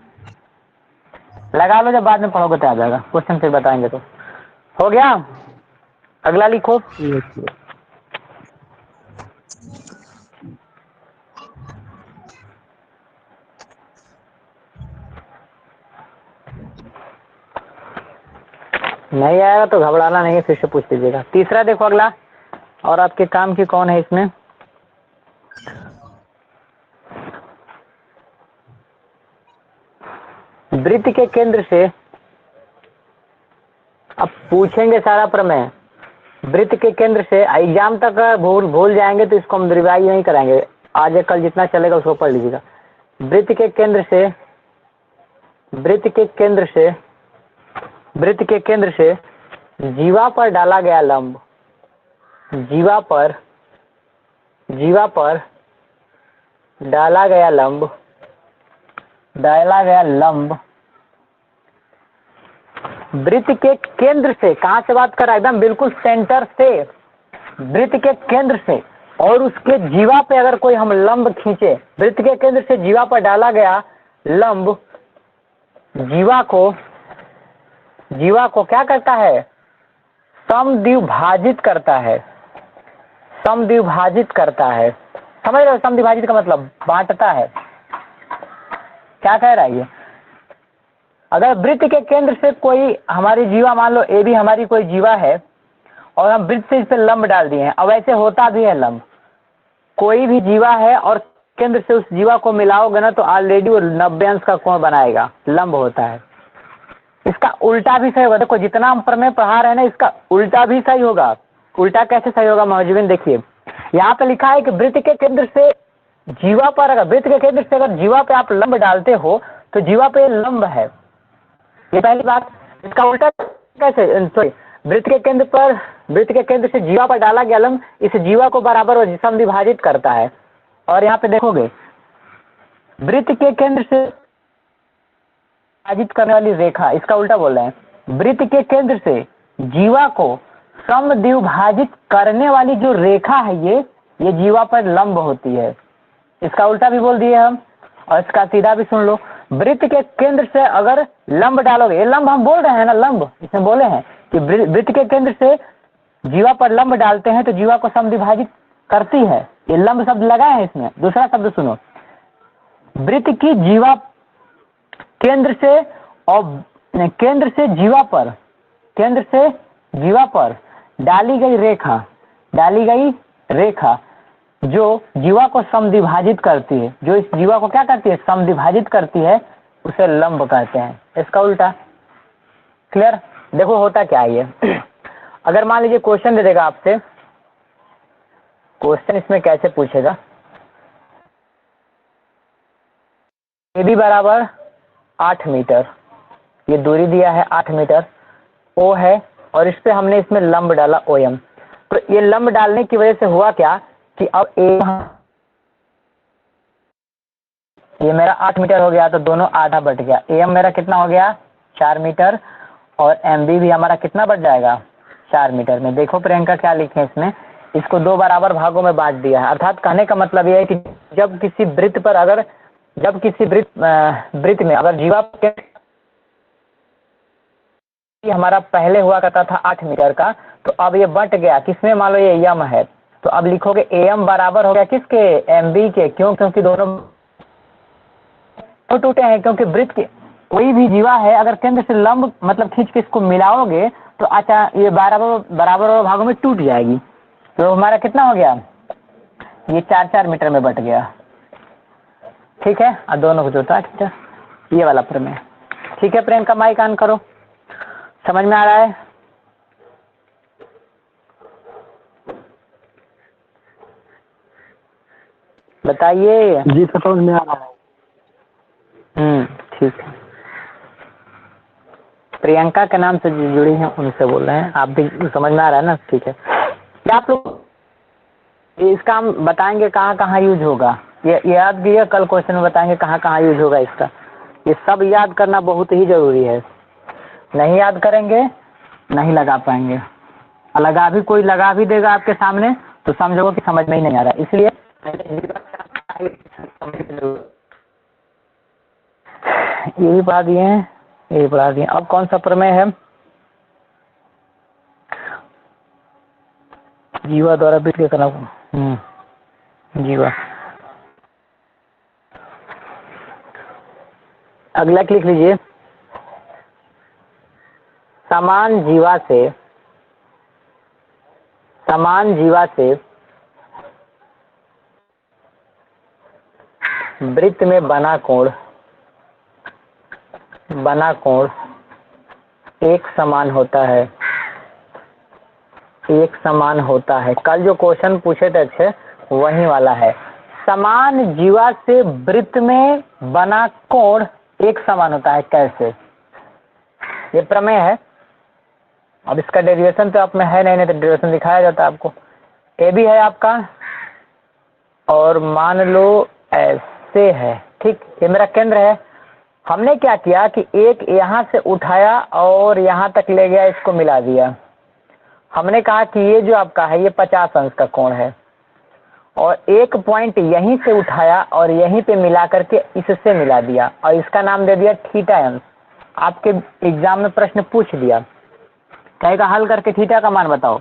जब बाद में पढ़ोगे तो आ जाएगा, क्वेश्चन फिर बताएंगे। तो हो गया, अगला लिखो। नहीं आएगा तो घबराना नहीं है, फिर से पूछ लीजिएगा। तीसरा देखो अगला, और आपके काम की कौन है इसमें, वृत्त के केंद्र से, अब पूछेंगे सारा प्रमेय, वृत्त के केंद्र से एग्जाम तक भूल जाएंगे तो इसको हम रिवाइज नहीं कराएंगे, आज या कल जितना चलेगा उसको पढ़ लीजिएगा। वृत्त के केंद्र से जीवा पर डाला गया लंब, जीवा पर डाला गया लंब वृत्त के केंद्र से, कहां से बात कर रहा है, एकदम बिल्कुल सेंटर से, वृत्त के केंद्र से, और उसके जीवा पे अगर कोई हम लंब खींचे, वृत्त के केंद्र से जीवा पर डाला गया लंब जीवा को क्या करता है, समद्विभाजित करता है। समझ रहे हो, समद्विभाजित का मतलब बांटता है। क्या कह रहा है ये, अगर वृत्त के केंद्र से कोई हमारी जीवा, मान लो ए भी हमारी कोई जीवा है, और हम वृत्त से इस पे लंब डाल दिए हैं, अब ऐसे होता भी है लंब, कोई भी जीवा है और केंद्र से उस जीवा को मिलाओगे ना तो ऑलरेडी वो 90 अंश का कोण बनाएगा, लंब होता है। इसका उल्टा भी सही होगा। देखो जितना हम प्रमेय पढ़ा रहे हैं ना, इसका उल्टा भी सही होगा। उल्टा कैसे सही होगा मौजूदीन, देखिए यहाँ पे लिखा है कि वृत्त के केंद्र से जीवा पर, अगर वृत्त के केंद्र से अगर जीवा पे आप लंब डालते हो तो जीवा पे लंब है, ये पहली बात। इसका उल्टा कैसे, सॉरी, वृत्त के केंद्र पर, वृत्त के केंद्र से जीवा पर डाला गया लंब इस जीवा को बराबर और समद्विभाजित करता है। और यहाँ पे देखोगे वृत्त के केंद्र से विभाजित करने वाली रेखा, इसका उल्टा बोल रहे हैं। वृत्त के केंद्र से जीवा को समद्विभाजित करने वाली जो रेखा है ये जीवा पर लंब होती है। इसका उल्टा भी बोल दिए हम, और इसका सीधा भी सुन लो। वृत्त के केंद्र से अगर लंब डालोगे, ये लंब हम बोल रहे हैं ना, लंब इसमें बोले हैं कि वृत्त के केंद्र से जीवा पर लंब डालते हैं तो जीवा को समद्विभाजित करती है, ये लंब शब्द लगाए हैं इसमें। दूसरा शब्द सुनो, वृत्त की जीवा केंद्र से और केंद्र से जीवा पर, केंद्र से जीवा पर डाली गई रेखा जो जीवा को समद्विभाजित करती है, जो इस जीवा को क्या करती है, समद्विभाजित करती है, उसे लंब कहते हैं। इसका उल्टा। क्लियर? देखो होता क्या है ये। अगर मान लीजिए क्वेश्चन दे देगा आपसे, क्वेश्चन इसमें कैसे पूछेगा, ए बी बराबर 8 मीटर, ये दूरी दिया है 8 मीटर, ओ है, और इस पे हमने इसमें लंब डाला OM। तो ये लंब डालने की वजह से हुआ क्या कि अब ये मेरा 8 मीटर हो गया तो दोनों आधा बट गया। AM मेरा कितना हो गया 4 मीटर, और MB भी हमारा कितना बट जाएगा 4 मीटर में। देखो प्रियंका क्या लिखे इसमें, इसको 2 बराबर भागों में बांट दिया है। अर्थात कहने का मतलब यह है कि जब किसी वृत्त पर, अगर जब किसी वृत्त में अगर जीवा हमारा पहले हुआ करता था 8 मीटर का, तो अब ये बट गया किसमें, मान लो ये यम है, तो अब लिखोगे AM बराबर हो गया किसके, MB के। क्यों? क्योंकि दोनों तो टूटे हैं, क्योंकि वृत्त के कोई भी जीवा है अगर केंद्र से लंब मतलब खींच के इसको मिलाओगे तो अच्छा ये बराबर भागों में टूट जाएगी। तो हमारा कितना हो गया, ये 4-4 मीटर में बट गया। ठीक है, और दोनों को जोड़ता है, ये वाला प्रमेय। ठीक है प्रियंका, माइक ऑन करो। समझ में आ रहा है? बताइए। जी तो समझ में आ रहा है। ठीक है। प्रियंका के नाम से जो जुड़ी हैं उनसे बोल रहे हैं, आप भी समझ में आ रहा है ना? ठीक है। क्या आप लोग इसका हम बताएंगे कहाँ कहाँ यूज होगा, ये याद भी है, कल क्वेश्चन में बताएंगे कहाँ कहाँ यूज होगा इसका। ये सब याद करना बहुत ही जरूरी है, नहीं याद करेंगे नहीं लगा पाएंगे। लगा भी कोई लगा भी देगा आपके सामने तो समझो कि समझ में ही नहीं आ रहा, इसलिए ये भी पढ़ा दिए हैं, ये भी पढ़ा दिए। अब कौन सा प्रमेय है, जीवा द्वारा वृत्त के करना, जीवा। अगला लिख लीजिए, समान जीवा से वृत्त में बना कोण एक समान होता है। कल जो क्वेश्चन पूछे थे अच्छे वही वाला है। समान जीवा से वृत्त में बना कोण एक समान होता है, कैसे? ये प्रमेय है। अब इसका डेरिवेशन तो आप में है नहीं तो डेरिवेशन दिखाया जाता है आपको। ए भी है आपका, और मान लो ऐसे है, ठीक, ये मेरा केंद्र है। हमने क्या किया कि एक यहाँ से उठाया और यहाँ तक ले गया, इसको मिला दिया। हमने कहा कि ये जो आपका है ये 50 अंश का कोण है, और एक पॉइंट यहीं से उठाया और यहीं पे मिला करके इससे मिला दिया, और इसका नाम दे दिया थीटा अंश। आपके एग्जाम में प्रश्न पूछ दिया, कहेगा हल करके थीटा का मान बताओ।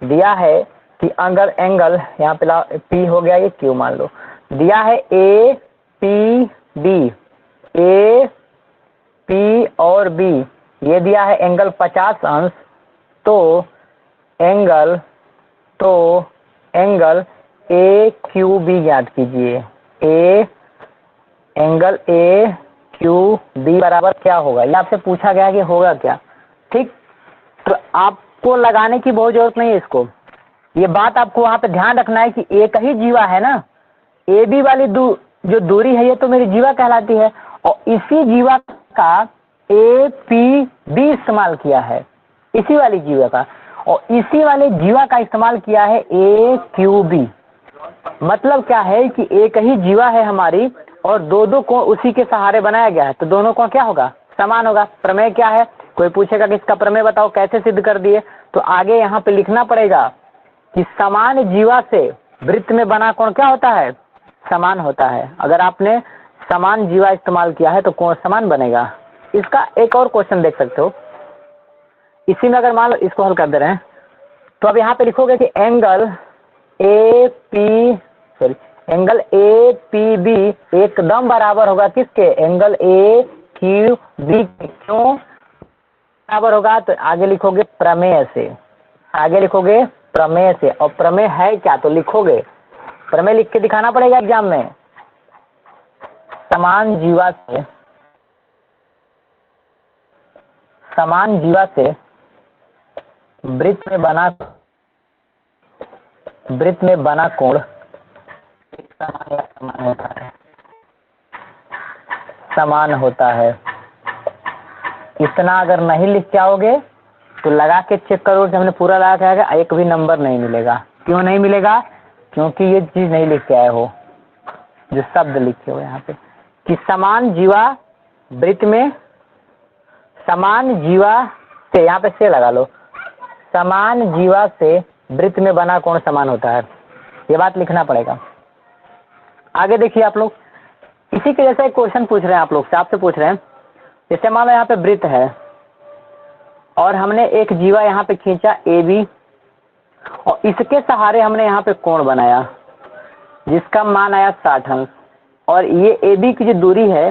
दिया है कि अगर एंगल यहाँ पे P हो गया, ये Q मान लो, दिया है APB, A P और B, ये दिया है एंगल 50 अंश। तो एंगल AQB ज्ञात कीजिए। A angle A Q B बराबर क्या होगा, ये आपसे पूछा गया कि होगा क्या। ठीक, तो आपको लगाने की बहुत जरूरत नहीं है इसको, ये बात आपको वहां पे ध्यान रखना है कि एक ही जीवा है ना, ए बी वाली जो दूरी है ये तो मेरी जीवा कहलाती है, और इसी जीवा का ए पी बी इस्तेमाल किया है, इसी वाली जीवा का, और इसी वाले जीवा का इस्तेमाल किया है ए क्यू बी। मतलब क्या है कि एक ही जीवा है हमारी और दो कोण उसी के सहारे बनाया गया है, तो दोनों कोण क्या होगा, समान होगा। प्रमेय क्या है, कोई पूछेगा कि इसका प्रमेय बताओ, कैसे सिद्ध कर दिए, तो आगे यहाँ पे लिखना पड़ेगा कि समान जीवा से वृत्त में बना कोण क्या होता है, समान होता है। अगर आपने समान जीवा इस्तेमाल किया है तो कोण समान बनेगा। इसका एक और क्वेश्चन देख सकते हो, इसी में अगर मान लो इसको हल कर दे रहे हैं, तो अब यहाँ पे लिखोगे कि एंगल ए पी बी एकदम बराबर होगा किसके, एंगल ए क्यू बी। क्यों बराबर होगा, तो आगे लिखोगे प्रमेय से, आगे लिखोगे प्रमेय से, और प्रमेय है क्या तो लिखोगे, प्रमेय लिख के दिखाना पड़ेगा एग्जाम में। समान जीवा से वृत्त में बना कोण समान होता है। इतना अगर नहीं लिख के आओगे तो लगा के चेक करो कि हमने पूरा लगा के आएगा, एक भी नंबर नहीं मिलेगा। क्यों नहीं मिलेगा, क्योंकि ये चीज नहीं लिख के आए हो, जो शब्द लिखे हो यहाँ पे कि समान जीवा वृत्त में, समान जीवा से, यहाँ पे से लगा लो, समान जीवा से वृत्त में बना कोण समान होता है, ये बात लिखना पड़ेगा। आगे देखिए आप लोग, इसी के जैसा एक क्वेश्चन पूछ रहे हैं आप लोग से, आपसे पूछ रहे हैं, जैसे मान लो यहाँ पे वृत्त है और हमने एक जीवा यहाँ पे खींचा ए बी, और इसके सहारे हमने यहाँ पे कोण बनाया जिसका मान आया 60 अंश, और ये ए बी की जो दूरी है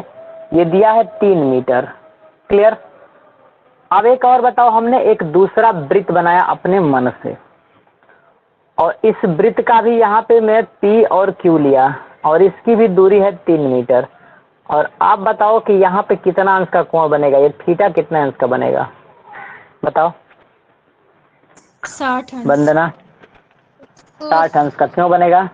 ये दिया है 3 मीटर। क्लियर। अब एक और बताओ, हमने एक दूसरा वृत्त बनाया अपने मन से, और इस वृत्त का भी यहाँ पे मैं पी और क्यू लिया, और इसकी भी दूरी है 3 मीटर, और आप बताओ कि यहाँ पे कितना अंश का कोण बनेगा, ये थीटा कितना अंश का बनेगा, बताओ 60 अंश। वंदना 60 अंश का क्यों बनेगा,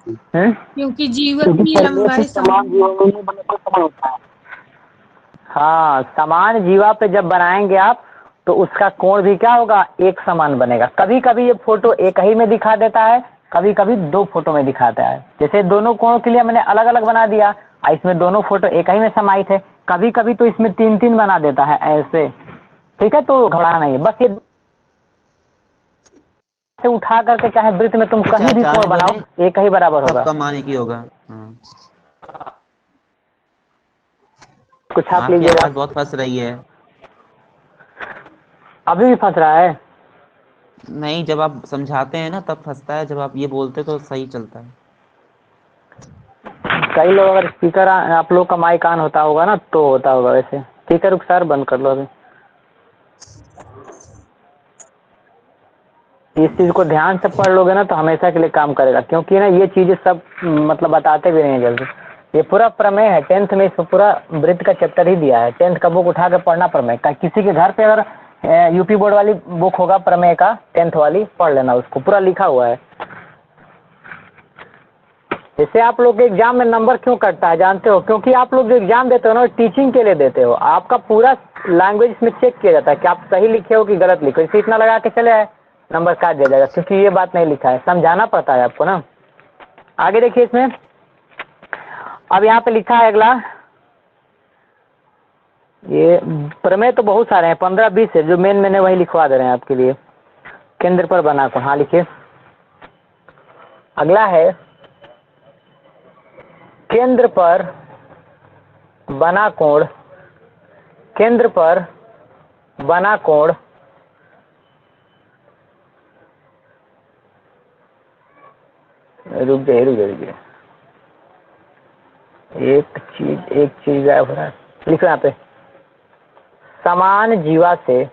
क्योंकि जीवन की लंबाई समान है। हाँ, समान जीवा पे जब बनाएंगे आप तो उसका कोण भी क्या होगा, एक समान बनेगा। कभी कभी ये फोटो एक ही में दिखा देता है, कभी कभी 2 फोटो में दिखाता है। जैसे दोनों कोणों के लिए मैंने अलग अलग बना दिया, इसमें दोनों फोटो एक ही में समाहित है, कभी कभी तो इसमें 3-3 बना देता है ऐसे। ठीक है, तो घबराना नहीं है, बस ये से उठा करके चाहे वृत्त में तुम कहीं भी कोण बनाओ एक ही बराबर होगा, सबका मान एक ही होगा। हाँ। कुछ छाप आपकी लीजिएगा। आवाज बहुत फंस रही है। अभी भी फंस रहा है? नहीं, जब आप समझाते हैं ना तब फंसता है, जब आप ये बोलते तो सही चलता है। कई लोग अगर स्पीकर आप लोग का माइक ऑन होता होगा ना तो होता होगा वैसे। ठीक है, रुक सर, बंद कर लो अभी। इस चीज को ध्यान से पढ़ लोगे ना तो हमेशा के लिए काम करेगा, क्योंकि ना ये चीजें सब मतलब बताते भी नहीं जल्दी। ये पूरा प्रमेय है, 10th में इसमें पूरा वृत्त का चैप्टर ही दिया है। 10th का बुक उठा के पढ़ना प्रमेय का, किसी के घर पे अगर यूपी बोर्ड वाली बुक होगा प्रमेय का 10th वाली, पढ़ लेना, उसको पूरा लिखा हुआ है। जैसे आप लोग के एग्जाम में नंबर क्यों कटता है जानते हो? क्योंकि आप लोग जो एग्जाम देते हो ना टीचिंग के लिए देते हो, आपका पूरा लैंग्वेज इसमें चेक किया जाता है कि आप सही लिखे हो कि गलत लिखे हो। इसे इतना लगा के चले आए नंबर काट दिया जाएगा, क्योंकि ये बात नहीं लिखा है, समझाना पड़ता है आपको ना। आगे देखिए इसमें, अब यहाँ पे लिखा है अगला, ये प्रमेय तो बहुत सारे हैं, 15-20 है, जो मेन मैंने वही लिखवा दे रहे हैं आपके लिए। केंद्र पर बना कोण, हाँ लिखिए। अगला है केंद्र पर बना कोण, केंद्र पर बना कोण रुक जाइए एक चीज गायब हो रहा है, लिखो यहाँ पे। समान जीवा से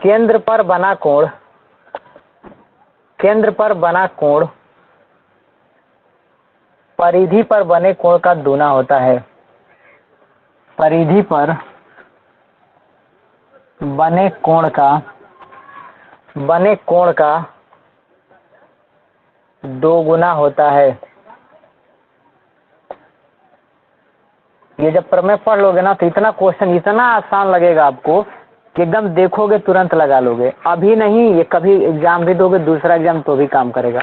केंद्र पर बना कोण, केंद्र पर बना कोण परिधि पर बने कोण का दूना होता है। परिधि पर बने कोण का दो गुना होता है। ये जब प्रमेय पढ़ लोगे ना तो इतना क्वेश्चन इतना आसान लगेगा आपको कि एकदम देखोगे तुरंत लगा लोगे। अभी नहीं, ये कभी एग्जाम भी दोगे दूसरा एग्जाम तो भी काम करेगा।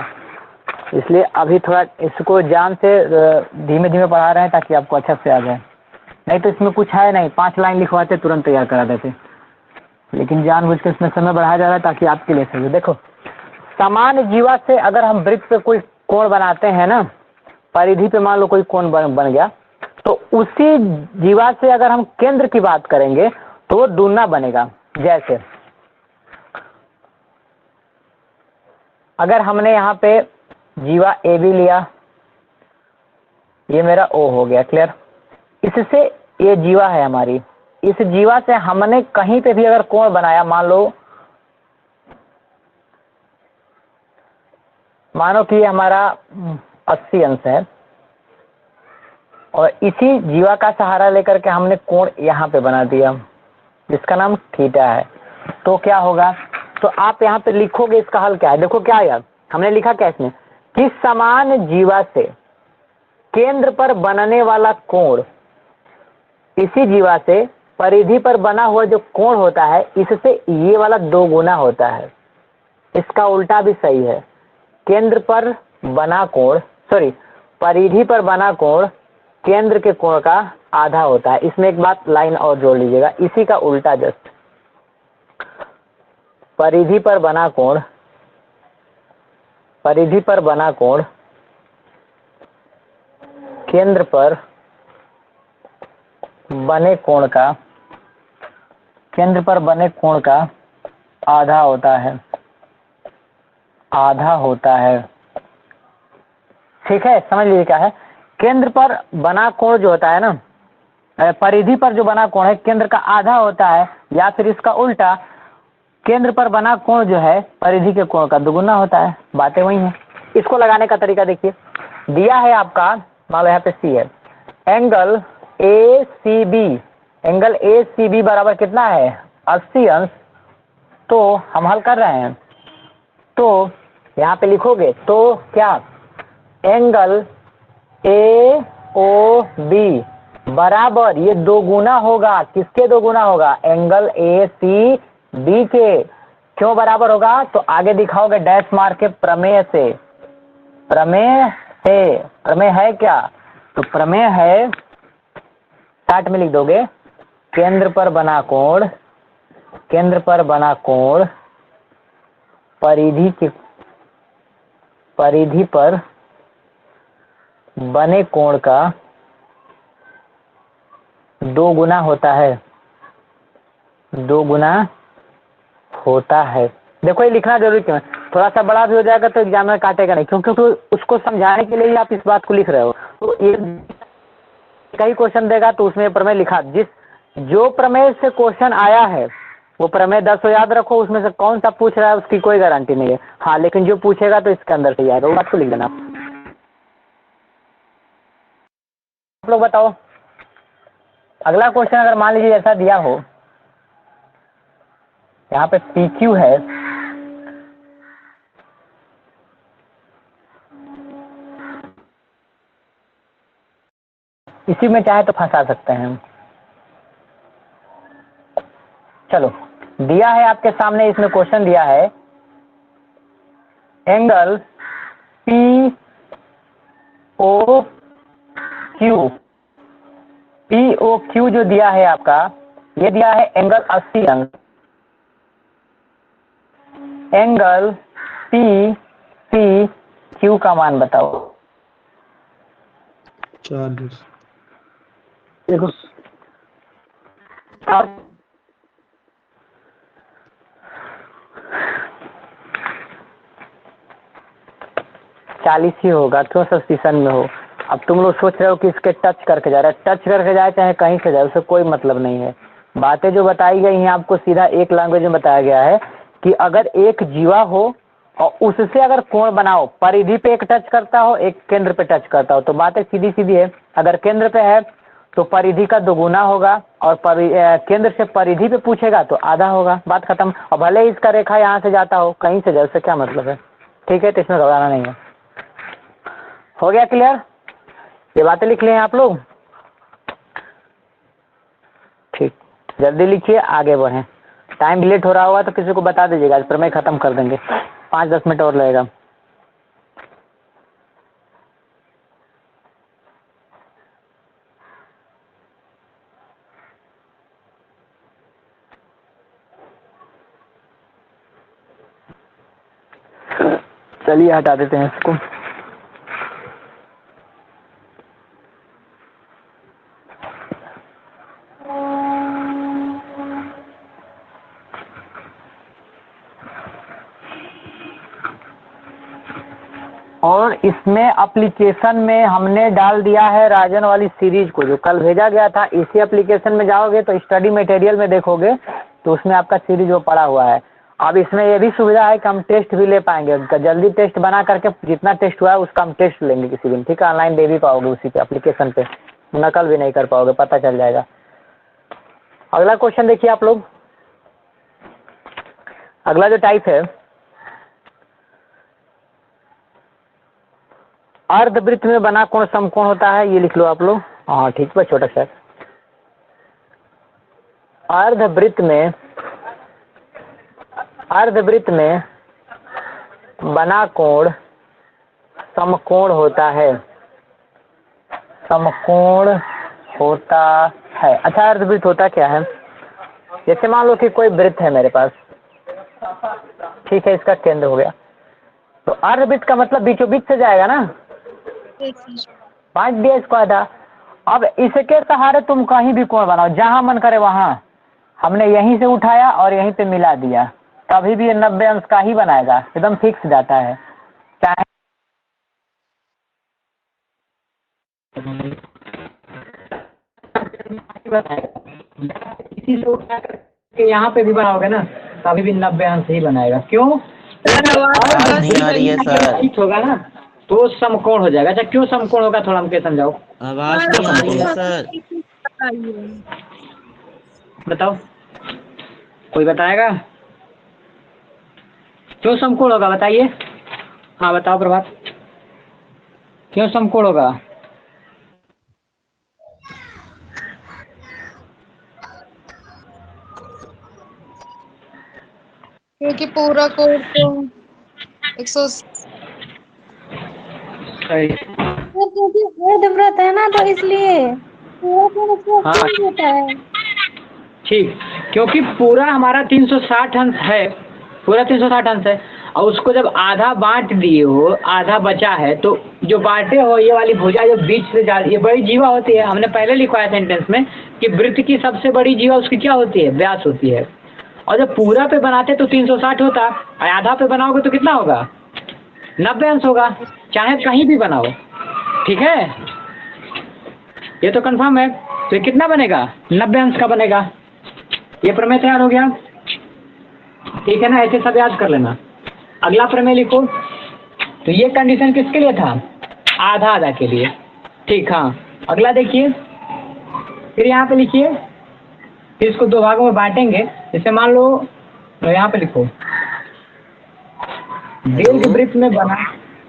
इसलिए अभी थोड़ा इसको जान से धीमे धीमे पढ़ा रहे हैं ताकि आपको अच्छा से आ जाए। नहीं तो इसमें कुछ है नहीं, 5 लाइन लिखवाते तुरंत तैयार करा देते, लेकिन जानबूझ के इसमें समय बढ़ाया जा रहा है ताकि आपके लिए सही हो। देखो, समान जीवा से अगर हम वृत्त पे कोई कोण बनाते हैं ना, परिधि पे मान लो कोई कोण बन गया, तो उसी जीवा से अगर हम केंद्र की बात करेंगे तो वो दूना बनेगा। जैसे अगर हमने यहाँ पे जीवा ए बी लिया, ये मेरा ओ हो गया, क्लियर। इससे ये जीवा है हमारी, इस जीवा से हमने कहीं पे भी अगर कोण बनाया, मानो कि हमारा 80 अंश है और इसी जीवा का सहारा लेकर के हमने कोण यहाँ पे बना दिया जिसका नाम थीटा है, तो क्या होगा? तो आप यहाँ पे लिखोगे इसका हल क्या है। देखो क्या यार हमने लिखा क्या इसमें कि समान जीवा से केंद्र पर बनने वाला कोण इसी जीवा से परिधि पर बना हुआ जो कोण होता है इससे ये वाला 2 गुना होता है। इसका उल्टा भी सही है, केंद्र पर बना कोण परिधि पर बना कोण केंद्र के कोण का आधा होता है। इसमें एक बात लाइन और जोड़ लीजिएगा, इसी का उल्टा जस्ट परिधि पर बना कोण केंद्र पर बने कोण का आधा होता है। ठीक है, समझ लीजिए क्या है। केंद्र पर बना कोण जो होता है ना, परिधि पर जो बना कोण है केंद्र का आधा होता है, या फिर इसका उल्टा केंद्र पर बना कोण जो है परिधि के कोण का दुगुना होता है। बातें वही हैं। इसको लगाने का तरीका देखिए, दिया है आपका, मान लो यहाँ पे सी है, एंगल ए सी बी बराबर कितना है? 80 अंश। तो हम हल कर रहे हैं, तो यहाँ पे लिखोगे तो क्या एंगल ए ओ बी बराबर ये 2 गुना होगा। किसके 2 गुना होगा? एंगल ए सी बी के। क्यों बराबर होगा? तो आगे दिखाओगे डैश मार के प्रमेय से। प्रमेय है क्या? तो प्रमेय है, 60 में लिख दोगे, केंद्र पर बना कोण परिधि पर बने कोण का 2 गुना होता है। देखो ये लिखना जरूरी क्यों है? थोड़ा सा बड़ा भी हो जाएगा तो एग्जाम में काटेगा नहीं, क्योंकि तो उसको समझाने के लिए ही आप इस बात को लिख रहे हो। तो ये कई क्वेश्चन देगा तो उसमें प्रमेय लिखा, जो प्रमेय से क्वेश्चन आया है वो प्रमेय 10 याद रखो, उसमें से कौन सा पूछ रहा है उसकी कोई गारंटी नहीं है। हाँ, लेकिन जो पूछेगा तो इसके अंदर से आएगा, वो बात को लिख देना। आप लोग बताओ, अगला क्वेश्चन अगर मान लीजिए ऐसा दिया हो, यहाँ पे PQ है, इसी में चाहे तो फंसा सकते हैं। चलो, दिया है आपके सामने, इसमें क्वेश्चन दिया है एंगल POQ जो दिया है आपका, ये दिया है एंगल 80 अंश। एंगल PQ का मान बताओ। 40। देखो 40 ही होगा, क्यों सब्स्टिट्यूशन में हो। अब तुम लोग सोच रहे हो कि इसके टच करके जा रहा है, टच करके जाए चाहे कहीं से जाए उससे कोई मतलब नहीं है। बातें जो बताई गई हैं आपको सीधा एक लैंग्वेज में बताया गया है कि अगर एक जीवा हो और उससे अगर कोण बनाओ, परिधि पे एक टच करता हो, एक केंद्र पे टच करता हो, तो बातें सीधी सीधी है। अगर केंद्र पे है तो परिधि का दोगुना होगा और केंद्र से परिधि पे पूछेगा तो आधा होगा, बात खत्म। और भले ही इसका रेखा यहाँ से जाता हो, कहीं से जाए, उससे क्या मतलब है। ठीक है, तो इसमें घबराना नहीं है। हो गया क्लियर? ये बातें लिख लिए आप लोग? ठीक, जल्दी लिखिए, आगे बढ़ें। टाइम लेट हो रहा होगा तो किसी को बता दीजिएगा, इस पर मैं ख़त्म कर देंगे, 5-10 मिनट और लगेगा। चलिए हटा देते हैं इसको। और इसमें एप्लीकेशन में हमने डाल दिया है राजन वाली सीरीज को, जो कल भेजा गया था। इसी एप्लीकेशन में जाओगे तो स्टडी मटेरियल में देखोगे तो उसमें आपका सीरीज वो पड़ा हुआ है। अब इसमें ये भी सुविधा है कि हम टेस्ट भी ले पाएंगे, जल्दी टेस्ट बना करके जितना टेस्ट हुआ है उसका हम टेस्ट लेंगे किसी दिन। ठीक है, ऑनलाइन दे भी पाओगे उसी पे, एप्लीकेशन पे, नकल भी नहीं कर पाओगे, पता चल जाएगा। अगला क्वेश्चन देखिए आप लोग। अगला जो टाइप है, अर्धवृत्त में बना कोण समकोण होता है, ये लिख लो आप लोग। हाँ ठीक है, छोटा सा। अर्धवृत्त में बना कोण समकोण होता है, समकोण होता है। अच्छा, अर्धवृत्त होता क्या है? जैसे मान लो कि कोई वृत्त है मेरे पास, ठीक है, इसका केंद्र हो गया, तो अर्धवृत्त का मतलब बीचों बीच से जाएगा ना, 5 दिया इसको आधा। अब इसके सहारे तुम कहीं भी कोण बनाओ, जहां मन करे वहां। हमने यहीं से उठाया और यहीं पे मिला दिया, तभी भी ये 90 अंश का ही बनाएगा, एकदम फिक्स जाता है। चाहे इसी से उठा करके यहाँ पे भी बनाओगे ना, तभी भी 90 अंश ही बनाएगा। क्यों? आवाज नहीं आ रही है सर, ठीक होगा ना, तो समकोण हो जाएगा। अच्छा, क्यों समकोण होगा, थोड़ा हमको समझाओ। आवाज नहीं आ रही है सर। बताओ, कोई बताएगा क्यों समकोण होगा? बताइए। हाँ बताओ प्रभात, क्यों समकोण होगा? क्योंकि पूरा कोड तो 100 सही। क्योंकि अर्धव्रत है ना, तो इसलिए पूरा कोड 180 होता है। ठीक, क्योंकि पूरा हमारा 360 अंश है, पूरा 360 अंश है, और उसको जब आधा बांट दिए हो, आधा बचा है, तो जो बांटे हो ये वाली भुजा जो बीच से जा, ये बड़ी जीवा होती है। हमने पहले लिखा है सेंटेंस में कि वृत्त की सबसे बड़ी जीवा उसकी क्या होती है? व्यास होती है। और जब पूरा पे बनाते तो 360 होता, और आधा पे बनाओगे तो कितना होगा? 90 अंश होगा, चाहे कहीं भी बनाओ। ठीक है, ये तो कंफर्म है। तो ये कितना बनेगा? 90 अंश का बनेगा। ये प्रमेय तैयार हो गया, ठीक है ना? ऐसे सब याद कर लेना। अगला प्रमेय लिखो। तो ये कंडीशन किसके लिए था? आधा आधा के लिए। ठीक, हाँ। अगला देखिए, फिर यहाँ पे लिखिए, फिर इसको दो भागों में बांटेंगे। जैसे मान लो, तो यहाँ पे लिखो, दीर्घवृत्त में बना।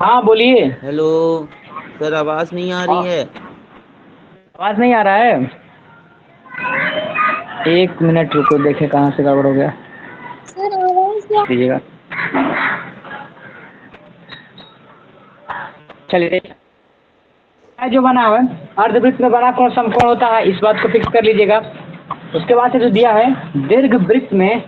हाँ बोलिए। हेलो सर, आवाज नहीं आ रही है। आवाज नहीं आ रहा है? एक मिनट रुको, देखे कहाँ से गड़बड़ हो गया। सर आवाज क्या? दीजिएगा, चलिए। जो बना है अर्धवृत्त में बना कोण समकोण होता है, इस बात को फिक्स कर लीजिएगा। उसके बाद से जो दिया है, दीर्घवृत्त में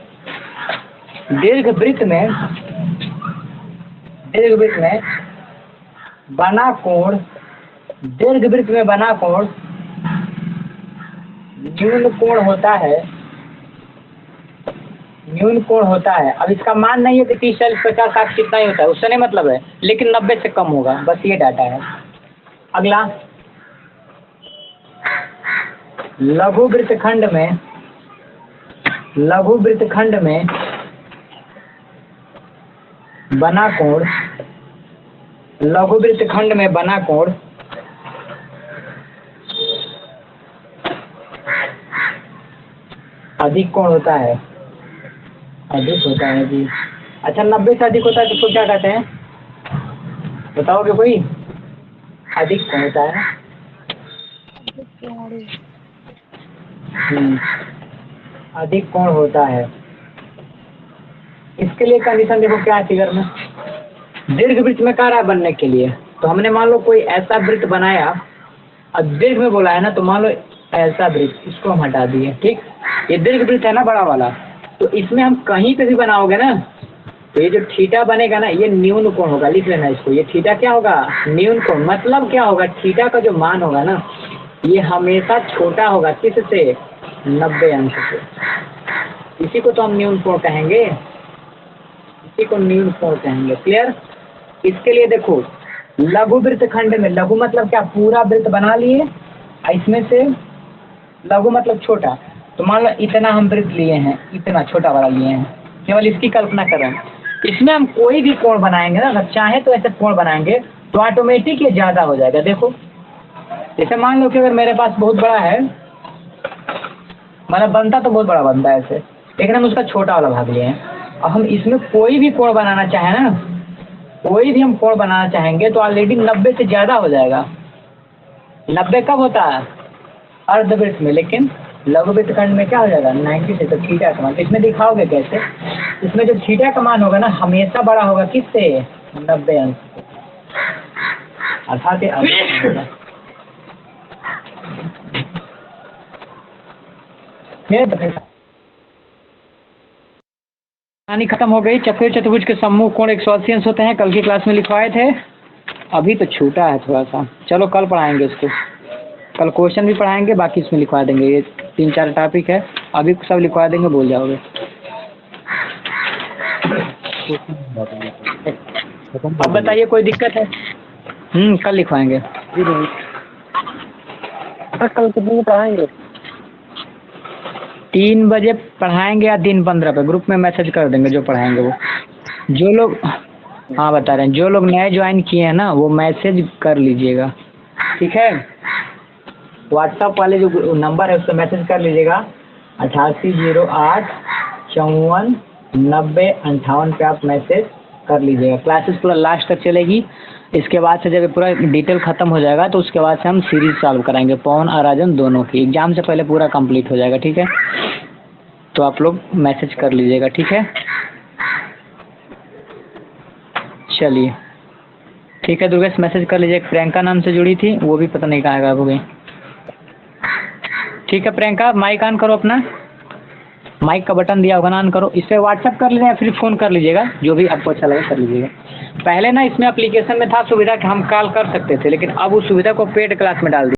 बना कोण, दीर्घवृत्त में बना कोण न्यून कोण होता है, न्यून कोण होता है। अब इसका मान नहीं है कि 30, 40, 50, 60 कितना ही होता है, उससे नहीं मतलब है, लेकिन 90 से कम होगा, बस ये डाटा है। अगला, लघु वृत्तखंड में लघु वृत्तखंड में बना कोण, लघु वृत्तखंड में बना कोण अधिक कोण होता है, अधिक होता है जी। अच्छा 90 से अधिक होता है तो उसको क्या कहते हैं, बताओगे कोई? अधिक कोण होता है। अधिक कोण होता है। इसके लिए कंडीशन देखो क्या है फिगर में, दीर्घ वृत्त में कार्य बनने के लिए। तो हमने मान लो कोई ऐसा वृत्त बनाया और दीर्घ में बोला है ना, तो मान लो ऐसा वृत्त, इसको हम हटा दिए, ठीक। ये दीर्घ वृत्त है ना बड़ा वाला, तो इसमें हम कहीं पे भी बनाओगे ना, तो ये जो थीटा बनेगा ना, ये न्यून कोण होगा, लिख लेना इसको। ये थीटा क्या होगा? न्यून कोण। मतलब क्या होगा? थीटा का जो मान होगा ना, ये हमेशा छोटा होगा किससे? 90 अंश से। इसी को तो हम न्यून कोण कहेंगे, इसी को न्यून कोण कहेंगे। क्लियर? इसके लिए देखो, लघु वृत्तखंड में, लघु मतलब क्या? पूरा वृत्त बना लिए, इसमें से लघु मतलब छोटा, तो मान लो इतना हम वृत्त लिए हैं, इतना छोटा वाला लिए हैं, केवल इसकी कल्पना कर रहे हैं। इसमें हम कोई भी कोण बनाएंगे ना, अगर चाहे तो ऐसे कोण बनाएंगे तो ऑटोमेटिक ये ज़्यादा हो जाएगा। देखो जैसे मान लो कि अगर मेरे पास बहुत बड़ा है, मतलब बनता तो बहुत बड़ा बनता है ऐसे, लेकिन हम उसका छोटा वाला भाग लिए हैं। अब हम इसमें कोई भी कोण बनाना चाहें ना, कोई भी हम कोण बनाना चाहेंगे तो ऑलरेडी 90 से ज़्यादा हो जाएगा। 90 कब होता है? अर्धवृत्त में, लेकिन लघु वृत्तखंड में क्या हो जाएगा? 90 से। तो थीटा का मान इसमें दिखाओगे कैसे? इसमें जो थीटा का मान होगा ना, हमेशा बड़ा होगा किससे? 90 अंश से, अर्थात कहानी खत्म हो गई। चक्रीय चतुर्भुज के सम्मुख कोण 180 अंश होते हैं, कल की क्लास में लिखवाए थे, अभी तो छूटा है थोड़ा सा। चलो कल पढ़ाएंगे इसको, कल क्वेश्चन भी पढ़ाएंगे, बाकी इसमें लिखवा देंगे। ये 3-4 टॉपिक है, अभी सब लिखवा देंगे, भूल जाओगे। अब बताइए कोई दिक्कत है? कल लिखवाएंगे। कल कितने बजे पढ़ाएंगे? 3 बजे पढ़ाएंगे या 3:15 पे, ग्रुप में मैसेज कर देंगे जो पढ़ाएंगे वो। जो लोग, हाँ बता रहे हैं, जो लोग नए ज्वाइन किए हैं ना, वो मैसेज कर लीजिएगा, ठीक है। व्हाट्सएप वाले जो नंबर है उस पर मैसेज कर लीजिएगा, 8808549058 पे आप मैसेज कर लीजिएगा। क्लासेस पूरा लास्ट तक चलेगी। इसके बाद से जब पूरा डिटेल ख़त्म हो जाएगा तो उसके बाद से हम सीरीज सॉल्व कराएंगे, पवन और राजन दोनों की। एग्ज़ाम से पहले पूरा कंप्लीट हो जाएगा, ठीक है। तो आप लोग मैसेज कर लीजिएगा, ठीक है। चलिए ठीक है दुर्गेश, मैसेज कर लीजिए। प्रियंका नाम से जुड़ी थी, वो भी पता नहीं कहाँ गायब हो गई। ठीक है प्रियंका, माइक ऑन करो अपना, माइक का बटन दिया होगा ना, ऑन करो। इससे व्हाट्सएप कर लीजिएगा, फिर फ़ोन कर लीजिएगा, जो भी आपको अच्छा लगे कर लीजिएगा। पहले ना इसमें एप्लीकेशन में था सुविधा कि हम कॉल कर सकते थे, लेकिन अब उस सुविधा को पेड क्लास में डाल दिया।